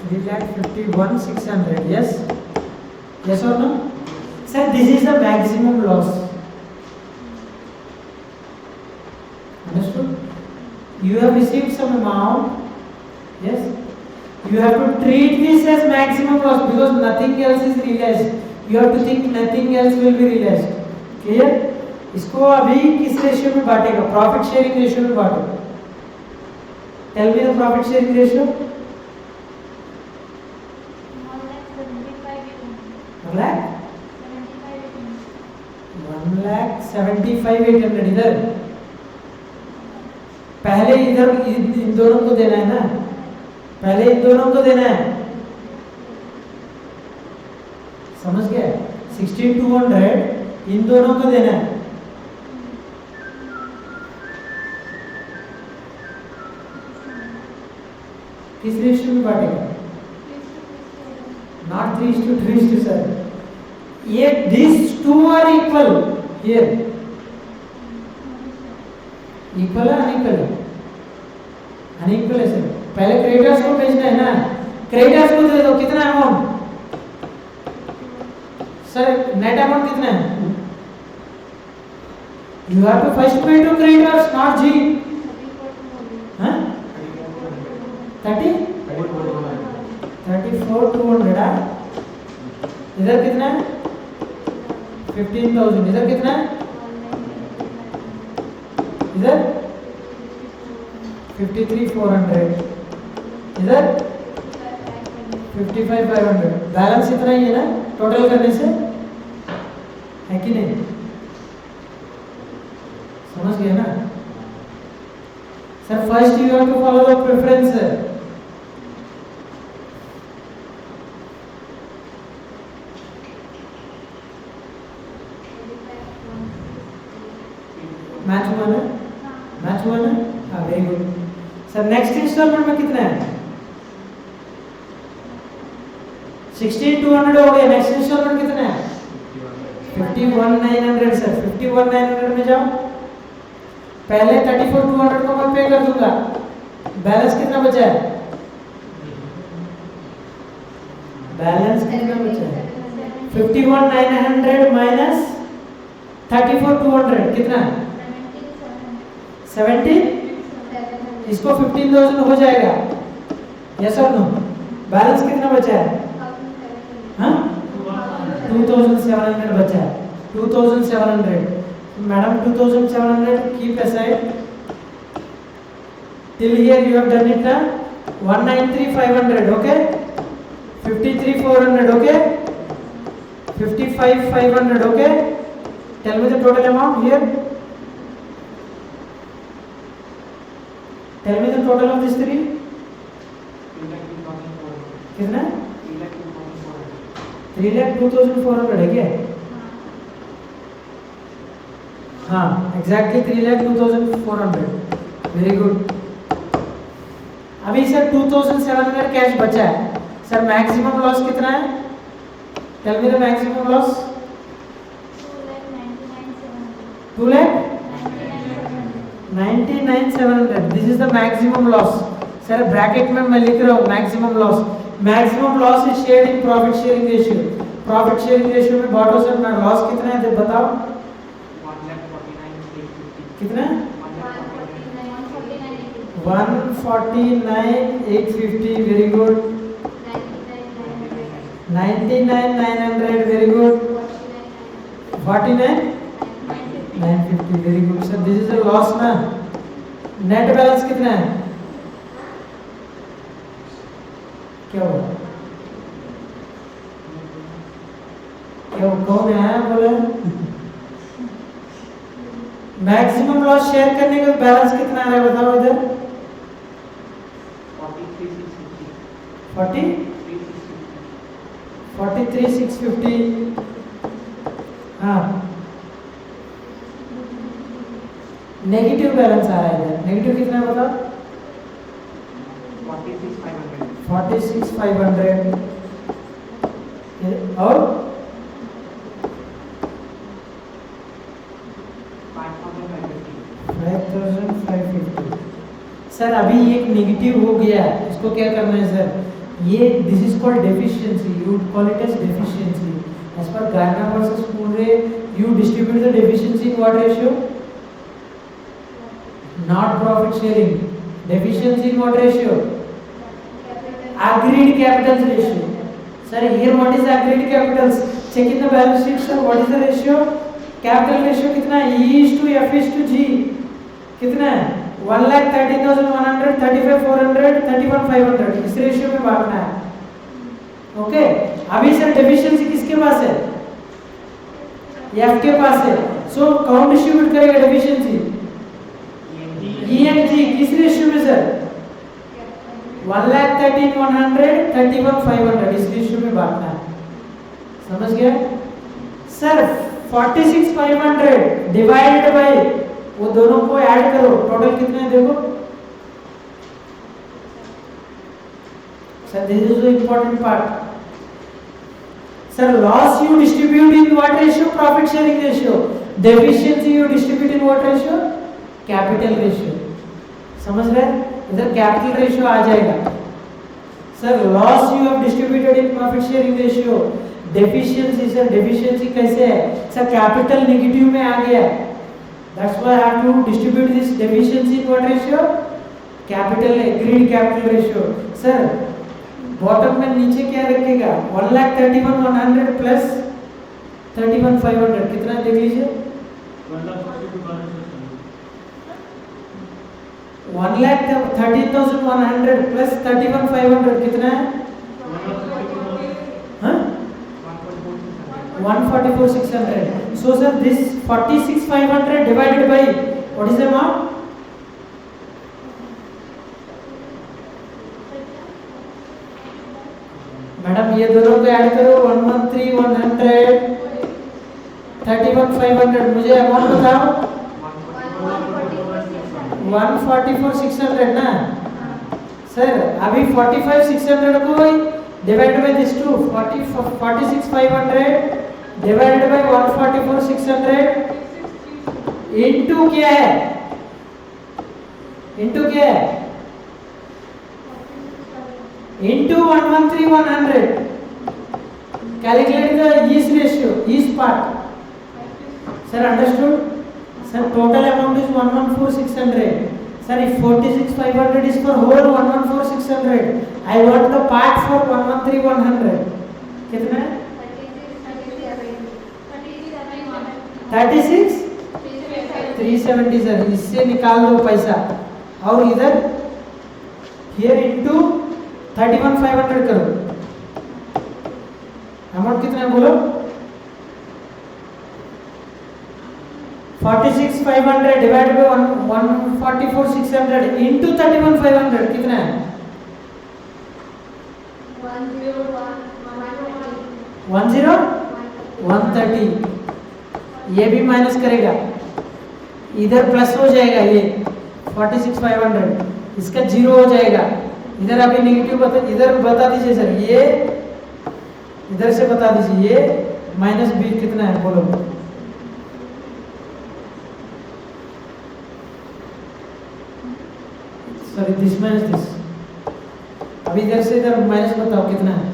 3,51,600, yes, yes or no sir? This is the maximum loss, understood? You have received some amount, yes, you have to treat this as maximum loss because nothing else is realized. You have to think nothing else will be realized, clear? इसको अभी किस ratio में बांटेगा? Profit sharing ratio में बांटेगा। Tell me the profit sharing ratio. 1,75,800 इधर, पहले इधर इन दोनों को देना है ना, पहले इन दोनों को देना है, समझ गया? 16,200 इन दोनों को देना है। किस रेशियो में बांटेगा? नॉट 3:2 सर, ये these two are equal here, equal है अनइक्वल है? अनइक्वल है सर। पहले क्रेडिटर्स को भेजना है ना, क्रेडिटर्स को दे दो कितना अमाउंट सर? नेट अमाउंट कितना है? यू हैव टू फर्स्ट पे टू क्रेडिटर्स, नॉट जी। हाँ 34,200। इधर कितना है? 15,000। इधर कितना है? इधर 53,400, इधर 55,500। बैलेंस इतना ही है ना टोटल करने से, है कि नहीं? समझ गए ना sir? First you have to follow the preference. Match हुआ ना? मैच हुआ ना? हाँ, very good sir. Next installment में कितना है? 16,200 हो गया। नेक्स्ट इंस्टॉलमेंट कितना है? 51,900 सर। 51,900 में जाओ, पहले 34,200 को मैं पे कर दूंगा। बैलेंस कितना बचा है? बैलेंस कितना बचा है? 51,900 माइनस 34,200 कितना? 17। इसको 15,000 हो जाएगा, यस और नो? बैलेंस कितना बचा है? हाँ 2700 बचा है, 2700. Madam 2700 keep aside. Till here you have done it. 193,500. Okay. 53,400. Okay. 55,500. Okay. Tell me the total amount here. Tell me the total of these three. कितना? 3,02,400 है क्या? हाँ एग्जैक्टली 3,02,400. Very good. अभी सर 2,700 कैश बचा है. सर मैक्सिमम लॉस कितना है? Tell me the maximum loss. 2,99,700. This is the maximum loss. Sir bracket में मैं लिख रहा हूँ maximum loss. Maximum loss is shared in profit sharing ratio. Profit sharing ratio में बॉटम से मैं लॉस कितना है बताओ. कितना? 149,850. Very good. 99,900. Very good. 49,950. Very good. Sir this is a loss ना. नेट बैलेंस कितना है? क्या हुआ? क्या कौन है बोले? मैक्सिमम लॉस शेयर करने का बैलेंस कितना आ रहा है बताओ इधर. 43,650. हाँ नेगेटिव बैलेंस आ रहा है इधर. नेगेटिव कितना है बताओ. 46,500. और 5,550. सर अभी एक नेगेटिव हो गया है, इसको क्या करना है सर? ये this is called deficiency. You call it as deficiency. As per Garner versus पूरे you distribute the deficiency in what ratio? Not profit sharing. Deficiency in what ratio? agreed capitals ratio. Sir here what is agreed capitals? Check in the balance sheet sir. What is the ratio? Capital ratio कितना है? E is to F is to G कितना है? 1,13,100, 35,400, 31,500. इस ratio में बांटना है. Okay अभी sir deficiency किसके पास है? F के पास है. सो कौन डिस्ट्रीब्यूट करेगा डेफिशिएंसी? E and G. किस रेशियो में सर? 1,13,100, 31,500. इस रेशियो में बांटना है. समझ गए सर? 46,500 डिवाइडेड बाय वो दोनों को ऐड करो. टोटल कितने है देखो sir. This is the important part. Sir loss you distribute in what ratio? Profit sharing ratio. Deficiency you distribute in what ratio? Capital ratio. समझ रहे? इधर कैपिटल रेशियो आ जाएगा. Sir loss you have distributed in profit sharing ratio. Deficiency sir deficiency कैसे है sir? Capital negative में आ गया है. That's why I have to distribute this deficiency in what ratio? Capital agreed capital ratio. Sir bottom में नीचे क्या रखेगा? 1,31,100 प्लस 31,500 कितना देख लीजिए. 1,13,100 प्लस 31,500 कितना है? हाँ 144,600. So sir this 46,500 divided by what is the amount? Madam ये दोनों को ऐड करो. 113,100, 31,500. मुझे अमाउंट बताओ. 144,600 ना सर. अभी 45,600 को divide by this to 46,500 divided by 144,600 into क्या है? इनटू क्या है? Into 113,100. Calculate the east ratio, east part. Sir understood? Sir total amount is 114,600. Sir, if 46,500 is for whole 114,600, I want the part for 113,100. कितना है? 36 370 sir, इससे निकाल दो पैसा और इधर here into 31,500 करो। अमाउंट कितना है बोलो? 46,500 डिवाइड बाय 144,600 into 31,500 कितना है? 130। ये भी माइनस करेगा, इधर प्लस हो जाएगा, ये 46,500 इसका जीरो हो जाएगा, इधर अभी नेगेटिव इधर बता दीजिए सर, ये इधर से बता दीजिए, ये माइनस बी कितना है बोलो? सॉरी दिस माइनस दिस, अभी इधर से इधर माइनस बताओ कितना है?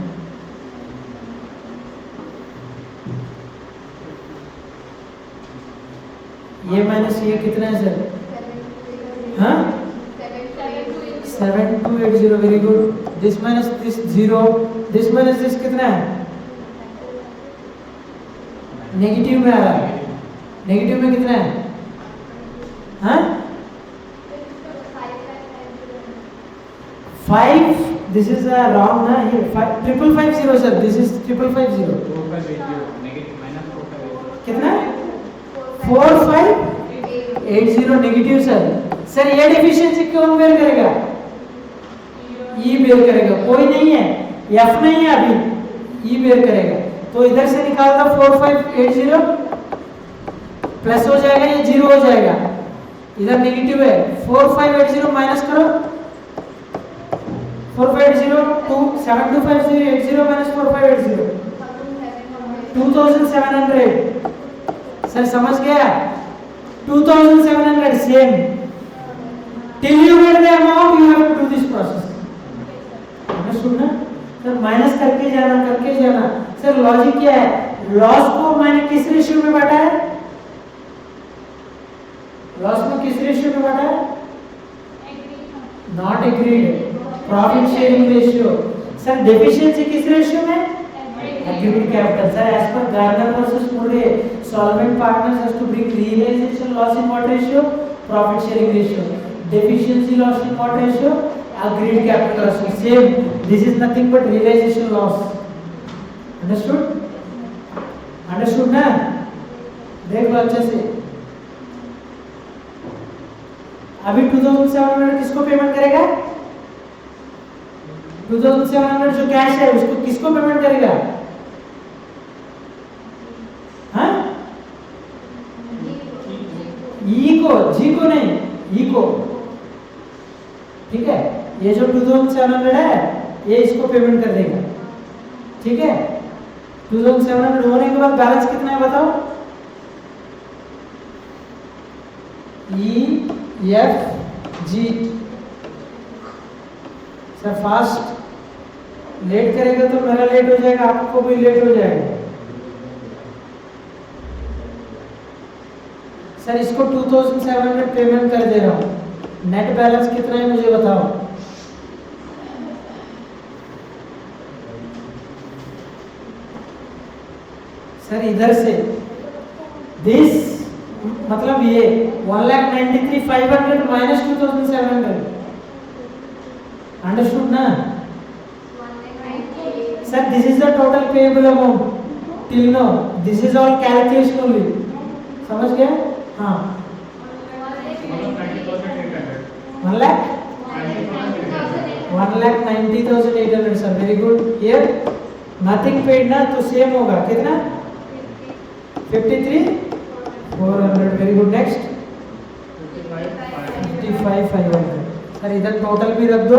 ये माइनस ये कितना है सर? हाँ 7280, very good. This minus this zero, this minus this कितना है? नेगेटिव में आ रहा है, नेगेटिव में कितना है? हाँ 5, दिस इज रॉन्ग ना, ये 5550 सर, दिस इज 5550 कितना है? 4580 नेगेटिव सर। सर ये डेफिशिएंसी कौन बेयर करेगा? ई बेयर करेगा, कोई नहीं है, एफ नहीं है अभी, ई बेयर करेगा। तो इधर से निकाल दो 4580 प्लस हो जाएगा, ये जीरो हो जाएगा, इधर नेगेटिव है, 4580 माइनस करो, 4580 7250 माइनस 4580 2700 सर, समझ गया? 2700 same, till you get the amount you have to do this process। Understood ना सर? माइनस करके जाना सर। लॉजिक क्या है? लॉस को मैंने किस रेशियो में बांटा है? लॉस में किस रेशियो में बांटा है? Not agreed, profit sharing ratio. Sir deficiency किस रेशियो में? Agreed capital. Sir, as per Gardner versus Murray, solvent partners has to bring realization loss in what ratio? Profit sharing ratio. Deficiency loss in what ratio? Agreed capital ratio. Same. This is nothing but realization loss. Understood? Understood ना? देख लो अच्छे से। अभी 2700 किसको payment करेगा? 2700 जो cash है उसको किसको पेमेंट करेगा? हाँ? ई को, जी को नहीं, ई को। ठीक है, ये जो 2700 है ये इसको पेमेंट कर देगा। ठीक है, 2700 होने के बाद बैलेंस कितना है बताओ? E F G. Sir fast late करेगा तो मेरा लेट हो जाएगा, आपको भी लेट हो जाएगा। सर इसको 2700 पेमेंट कर दे रहा हूँ, नेट बैलेंस कितना है मुझे बताओ? सर इधर से दिस मतलब ये 1,93,500 माइनस 2700। अंडरस्टूड ना? Sir, this is the total payable amount till now. This is all calculation only. समझ गए? हाँ। 1,90,800 sir, very good. Here nothing paid ना, तो same होगा कितना? 53,400, very good. Next 55,500 सर, इधर टोटल भी रख दो।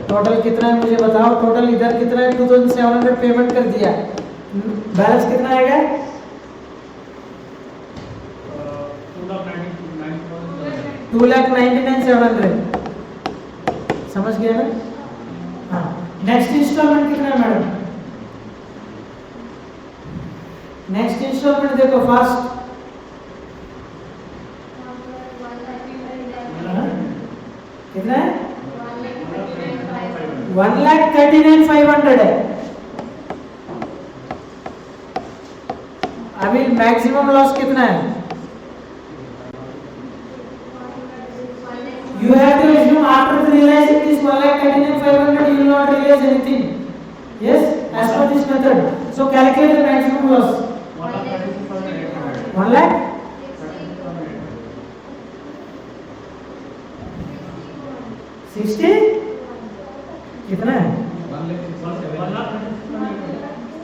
टोटल कितना है मुझे बताओ? टोटल इधर कितना है? 2700 पेमेंट कर दिया, बैलेंस कितना आएगा? 2,99,700। समझ गया ना? हाँ। नेक्स्ट इंस्टॉलमेंट कितना है मैडम? नेक्स्ट इंस्टॉलमेंट देखो फास्ट। कितना है? 1,39,500 है। अभी मैक्सिमम लॉस कितना है? You have to assume after realizing this 1,39,500 you will not realize anything. Yes, as per this method. So calculate the maximum loss. 1 lakh? 60? कितना है?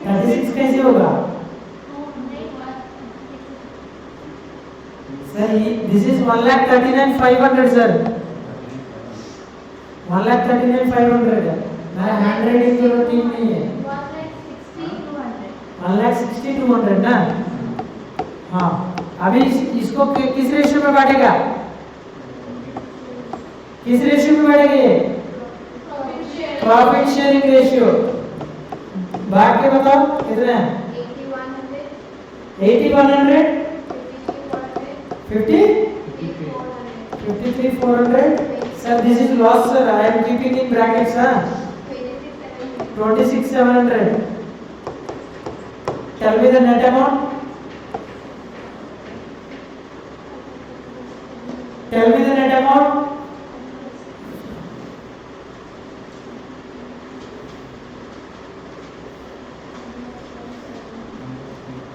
36 कैसे होगा? Sir this is 1,39,500 sir. 1,39,500 है। मैं 100 की जरूरत ही नहीं है। 1,60,200 ना? हाँ, अभी इसको किस रेशियो में बांटेगा? किस रेशियो में बांटेगा ये? Profit sharing ratio. बांट के बताओ कितना है? 80,100 50 53,400 sir this is loss sir I am keeping in brackets 26,700 tell me the net amount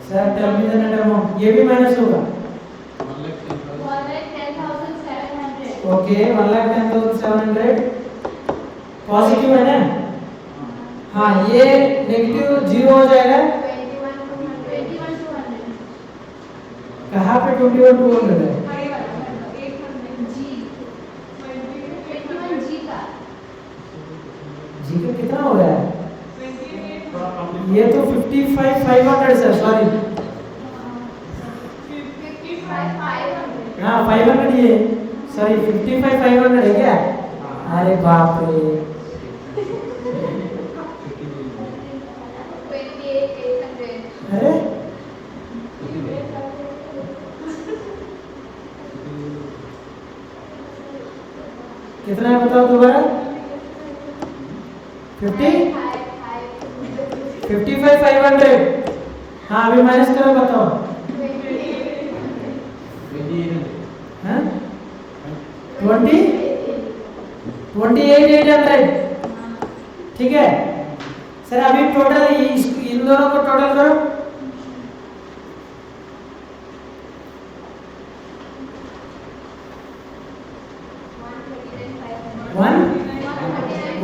sir tell me the net amount ये भी माइनस होगा ओके 1,10,700 पॉजिटिव है ना? हाँ ये नेगेटिव 0 हो जाएगा। कहाँ पे 21,200 है? जी का कितना हो रहा है? ये तो 55,500 सर सॉरी हाँ 500 ये सॉरी 55,500 है क्या? अरे बाप रे अरे कितना है बताओ दोबारा? 55,500 हाँ अभी माइनस करो बताओ। हाँ 28,800 ठीक है सर। अभी टोटल इन दोनों को टोटल करो। वन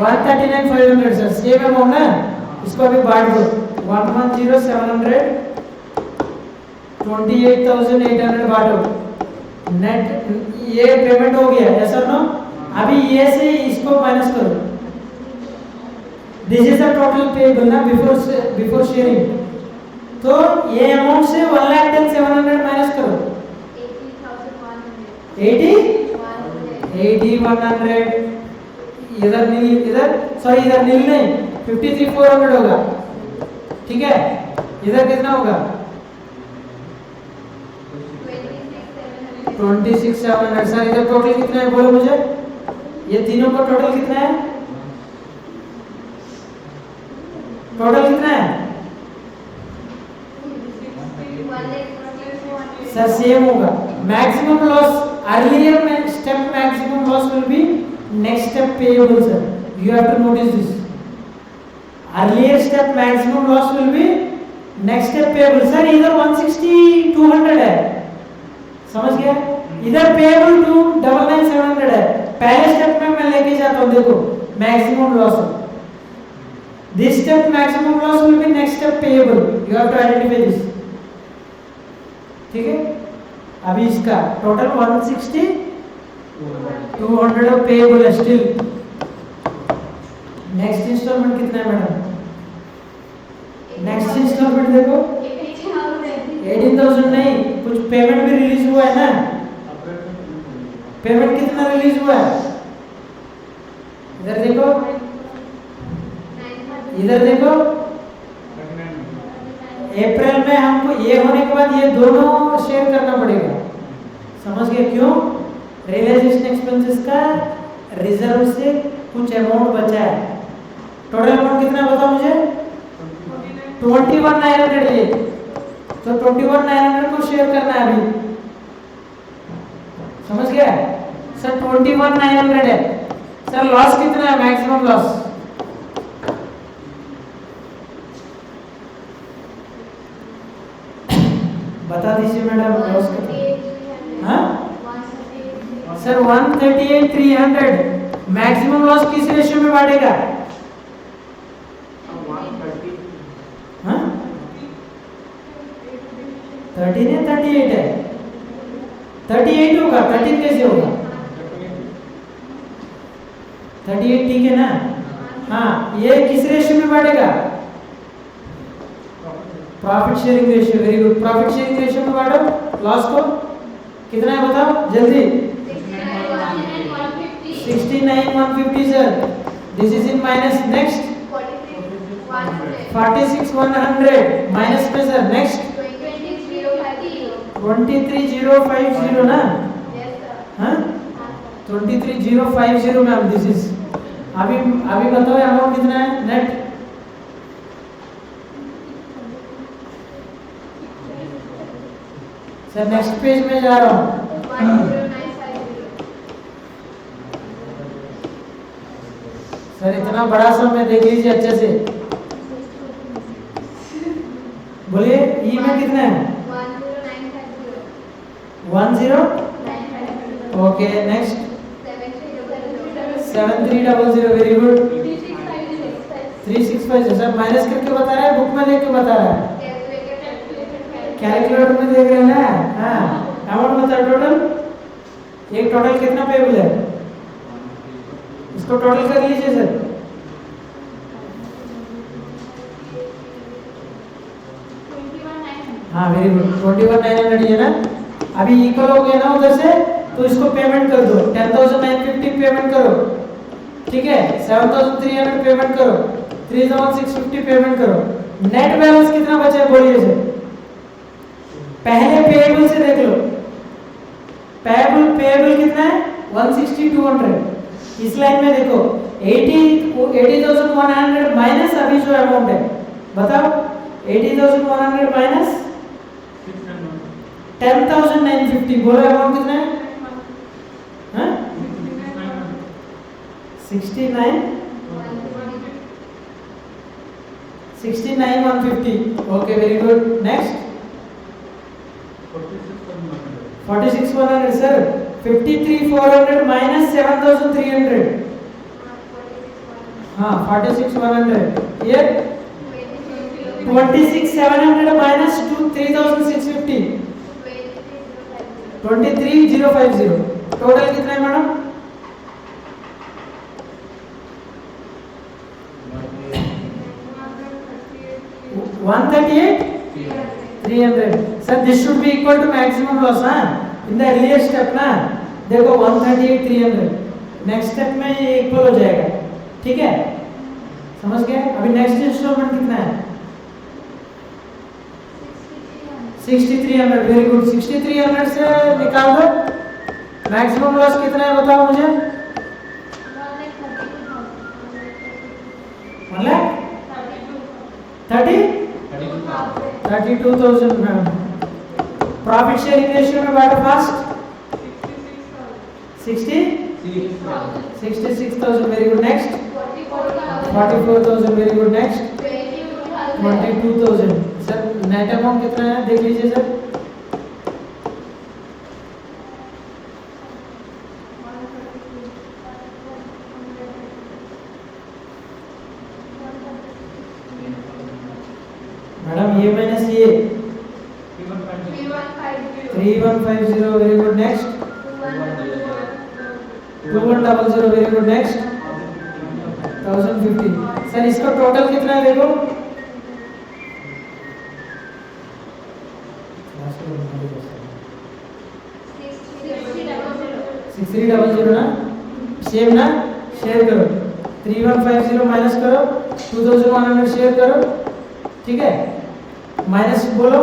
139,500 सर सेम अमाउंट ना? इसको अभी बांट दो 1,10,700 28,800 बांटो नेट ये पेमेंट हो गया है सर नो? अभी ये से इसको माइनस करो। This is the total payable ना बिफोर शेयरिंग। तो ये अमाउंट से 1,10,700 माइनस करो 80,100 इधर नील नहीं 53,400 होगा ठीक है। इधर कितना होगा? 26,700 सर। इधर टोटल कितना है बोलो मुझे? ये तीनों का टोटल कितना है? टोटल कितना है सर? सेम होगा। Maximum loss earlier step maximum loss will be next step payable sir. You have to notice this earlier step maximum loss will be next step payable sir. इधर 160,200 है समझ गया? इधर पेएबल 2,99,700 है। पहले स्टेप में मैं लेके जाता हूं देखो maximum loss this step maximum loss will be next step payable you have to identify this ठीक है। अभी इसका टोटल 160,200 पेएबल है स्टिल। नेक्स्ट इंस्टॉलमेंट कितना है मैडम? नेक्स्ट इंस्टॉलमेंट देखो 18,000 नहीं कुछ पेमेंट भी रिलीज हुआ है ना? पेमेंट कितना रिलीज हुआ है? इधर देखो अप्रैल में हमको ये होने के बाद ये दोनों शेयर करना पड़ेगा समझ गए? क्यों? रियलाइजेशन एक्सपेंसेस का रिजर्व से कुछ अमाउंट बचा है, टोटल अमाउंट कितना है बताओ मुझे? 21,900 ये, तो 21,900 को शेयर करना है अभी, समझ गया सर? 21,900 है सर। लॉस कितना है, मैक्सिमम लॉस? बता दीजिए मैडम, लॉस कितना? हाँ सर 138,300। मैक्सिमम लॉस किस रेशियो में बांटेगा? 130 हाँ 30 नहीं 38 है, 38 होगा, 13 कैसे होगा? 38 ठीक है ना? हाँ ये किस रेशियो में बांटेगा? Profit sharing ratio, very good. Profit sharing ratio में बांटो लॉस को, कितना है बताओ जल्दी? 69,150 sir, this is in minus. Next 46,100 minus में सर। नेक्स्ट 23,050 ना? हाँ 23,050 मैम, दिस इज। अभी बताओ अमाउंट कितना है नेट? सर नेक्स्ट पेज में जा रहा हूँ सर, इतना बड़ा सम में देख लीजिए अच्छे से, बोलिए ई में कितना है? 10। Okay next 7300, very good. 3650 sir minus करके बता रहा है, बुक में देख के बता रहा है? कैलकुलेटर में देख रहे हैं ना? हाँ अमाउंट बता टोटल। एक टोटल कितना पेबल है, इसको टोटल कर लीजिए सर। हाँ वेरी गुड, 21,900 है ना? अभी इक्वल हो गया ना उधर से, तो इसको पेमेंट कर दो। 10,950 पेमेंट करो, ठीक है? 7,300 पेमेंट करो, 3,650 पेमेंट करो। नेट बैलेंस कितना बचा है बोलिए सर? पहले पेएबल से देख लो, पेएबल कितना है? 160,200। इस लाइन में देखो 80,100 माइनस अभी जो अमाउंट है बताओ, 80,100 माइनस 10,950, बोलो अमाउंट कितना है? हाँ 69,150। Okay very good. Next 46,100 sir. 53,400 minus 7,300, हाँ 46,100। ये 26,700 माइनस 3,650, 23,050। टोटल कितना है madam? 138,300 sir. This should be equal to maximum loss हाँ इन द अर्लियर स्टेप ना। देखो 138,300, नेक्स्ट स्टेप में ये इक्वल हो जाएगा, ठीक है? समझ गए? अभी नेक्स्ट इंस्टॉलमेंट कितना है? 6300, वेरी गुड। 6300 से निकाल दो मैक्सिमम लॉस कितना है बताओ मुझे? 32,000 मैम। प्रॉफिट शेयरिंग रेशियो में बांटो fast. 66,000, very good. Next 44,000, very good. Next 22,000 sir. Net amount कितना है देख लीजिए सर। मैडम ये माइनस ये 3,150, very good. Next 2,100, very good. Next 1,050 sir. इसका टोटल कितना है देखो? 6300 ना? सेम ना? शेयर करो। 3,150 माइनस करो, 2,100 शेयर करो, ठीक है? माइनस बोलो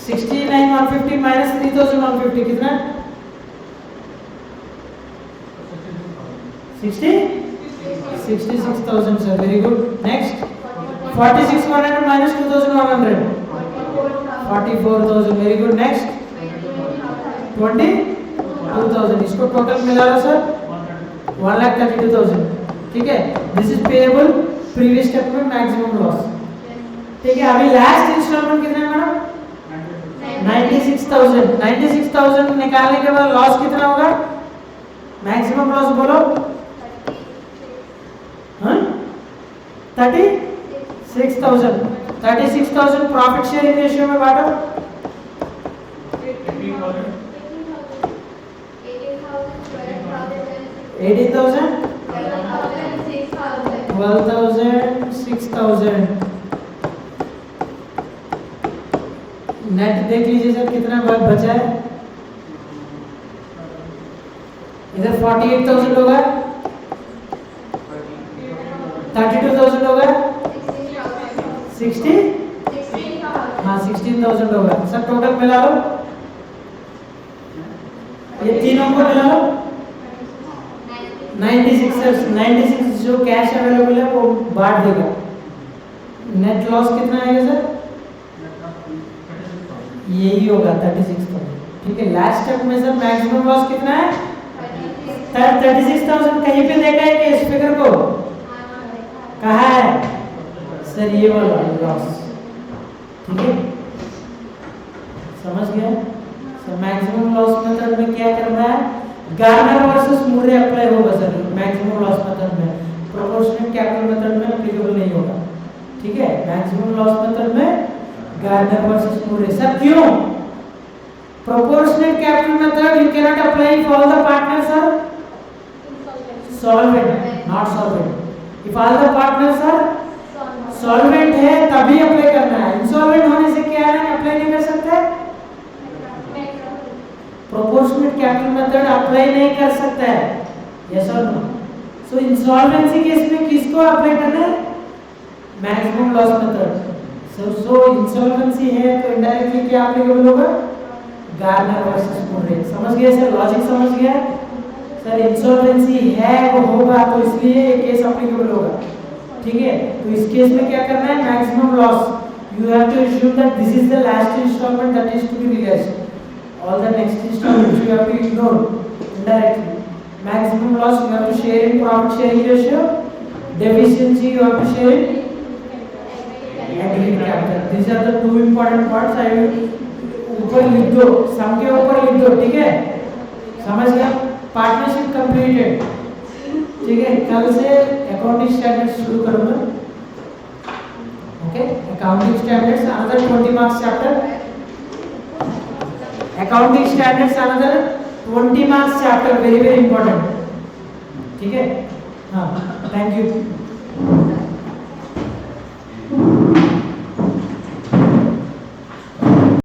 69,150 माइनस 3,150 कितना? 66,000 sir, very good. Next 46,100 minus 2,100, 44,000, very good. Next 22,000, इसको टोटल मिला लो सर 1,32,000, ठीक है. This is payable previous step में मैक्सिमम लॉस, ठीक है. अभी लास्ट इंस्टॉलमेंट कितना है मैडम? 96,000. 96,000 निकालने के बाद लॉस कितना होगा? मैक्सिमम लॉस बोलो. हाँ 36,000. 36,000 प्रॉफिट शेयरिंग रेशियो में बांटो. 18,000, 12,000, 6,000. नेट देख लीजिए सर कितना बचा है. इधर 48,000 होगा, 32,000 होगा, 60, हाँ 16,000 होगा सर. टोटल मिला लो, ये तीनों को मिला लो 96 जो कैश अवेलेबल है वो बांट देगा. नेट लॉस कितना आएगा सर? यही होगा 36,000, ठीक है. लास्ट स्टेप में सर मैक्सिमम लॉस कितना है? 36,000. कहीं पे देखा है कि इस फिगर को कहा है सर? ये वाला लॉस, ठीक है. समझ गया सर? मैक्सिमम लॉस मेथड में क्या करना है? गार्नर वर्सेस मूरे अप्लाई होगा सर मैक्सिमम लॉस मेथड में. प्रोपोर्शनल कैपिटल मेथड में एप्लीकेबल नहीं होगा, ठीक है. मैक्सिमम लॉस मेथड में गार्नर वर्सेस मूरे. सर क्यों? Proportional capital method you can not apply for all the partners are solvent, not solvent. If all the partners are solvent है तभी apply करना है. इंसॉल्वेंट होने से क्या है, अप्लाई नहीं कर सकते. प्रोपोर्शनल कैपिटल मेथड अप्लाई नहीं कर सकता है, यस और नो. सो इंसॉल्वेंसी केस में किसको अप्लाई करना है? Maximum loss method. So insolvency है तो इनडायरेक्टली क्या एप्लीकेबल होगा? Garner versus Murray. समझ गए सर? लॉजिक समझ गया सर? इंसॉल्वेंसी है वो होगा तो इसलिए ये केस एप्लीकेबल होगा, ठीक है. तो इस केस में क्या करना है? Maximum loss you have to assume that this is the last installment that is to be realized. All the next installments you have to ignore indirectly. Maximum loss you have to share in profit sharing ratio. Deficiency you have to share in aggregate capital. These are the two important parts. I will ऊपर लिख दो, सम के ऊपर लिख दो, ठीक है. समझ गया? पार्टनरशिप कंप्लीटेड, ठीक है. कल से अकाउंटिंग स्टैंडर्ड्स शुरू करूंगा, okay. Accounting standards another 20 marks chapter. Accounting standards another 20 marks chapter, very very important, ठीक है. हाँ, थैंक यू.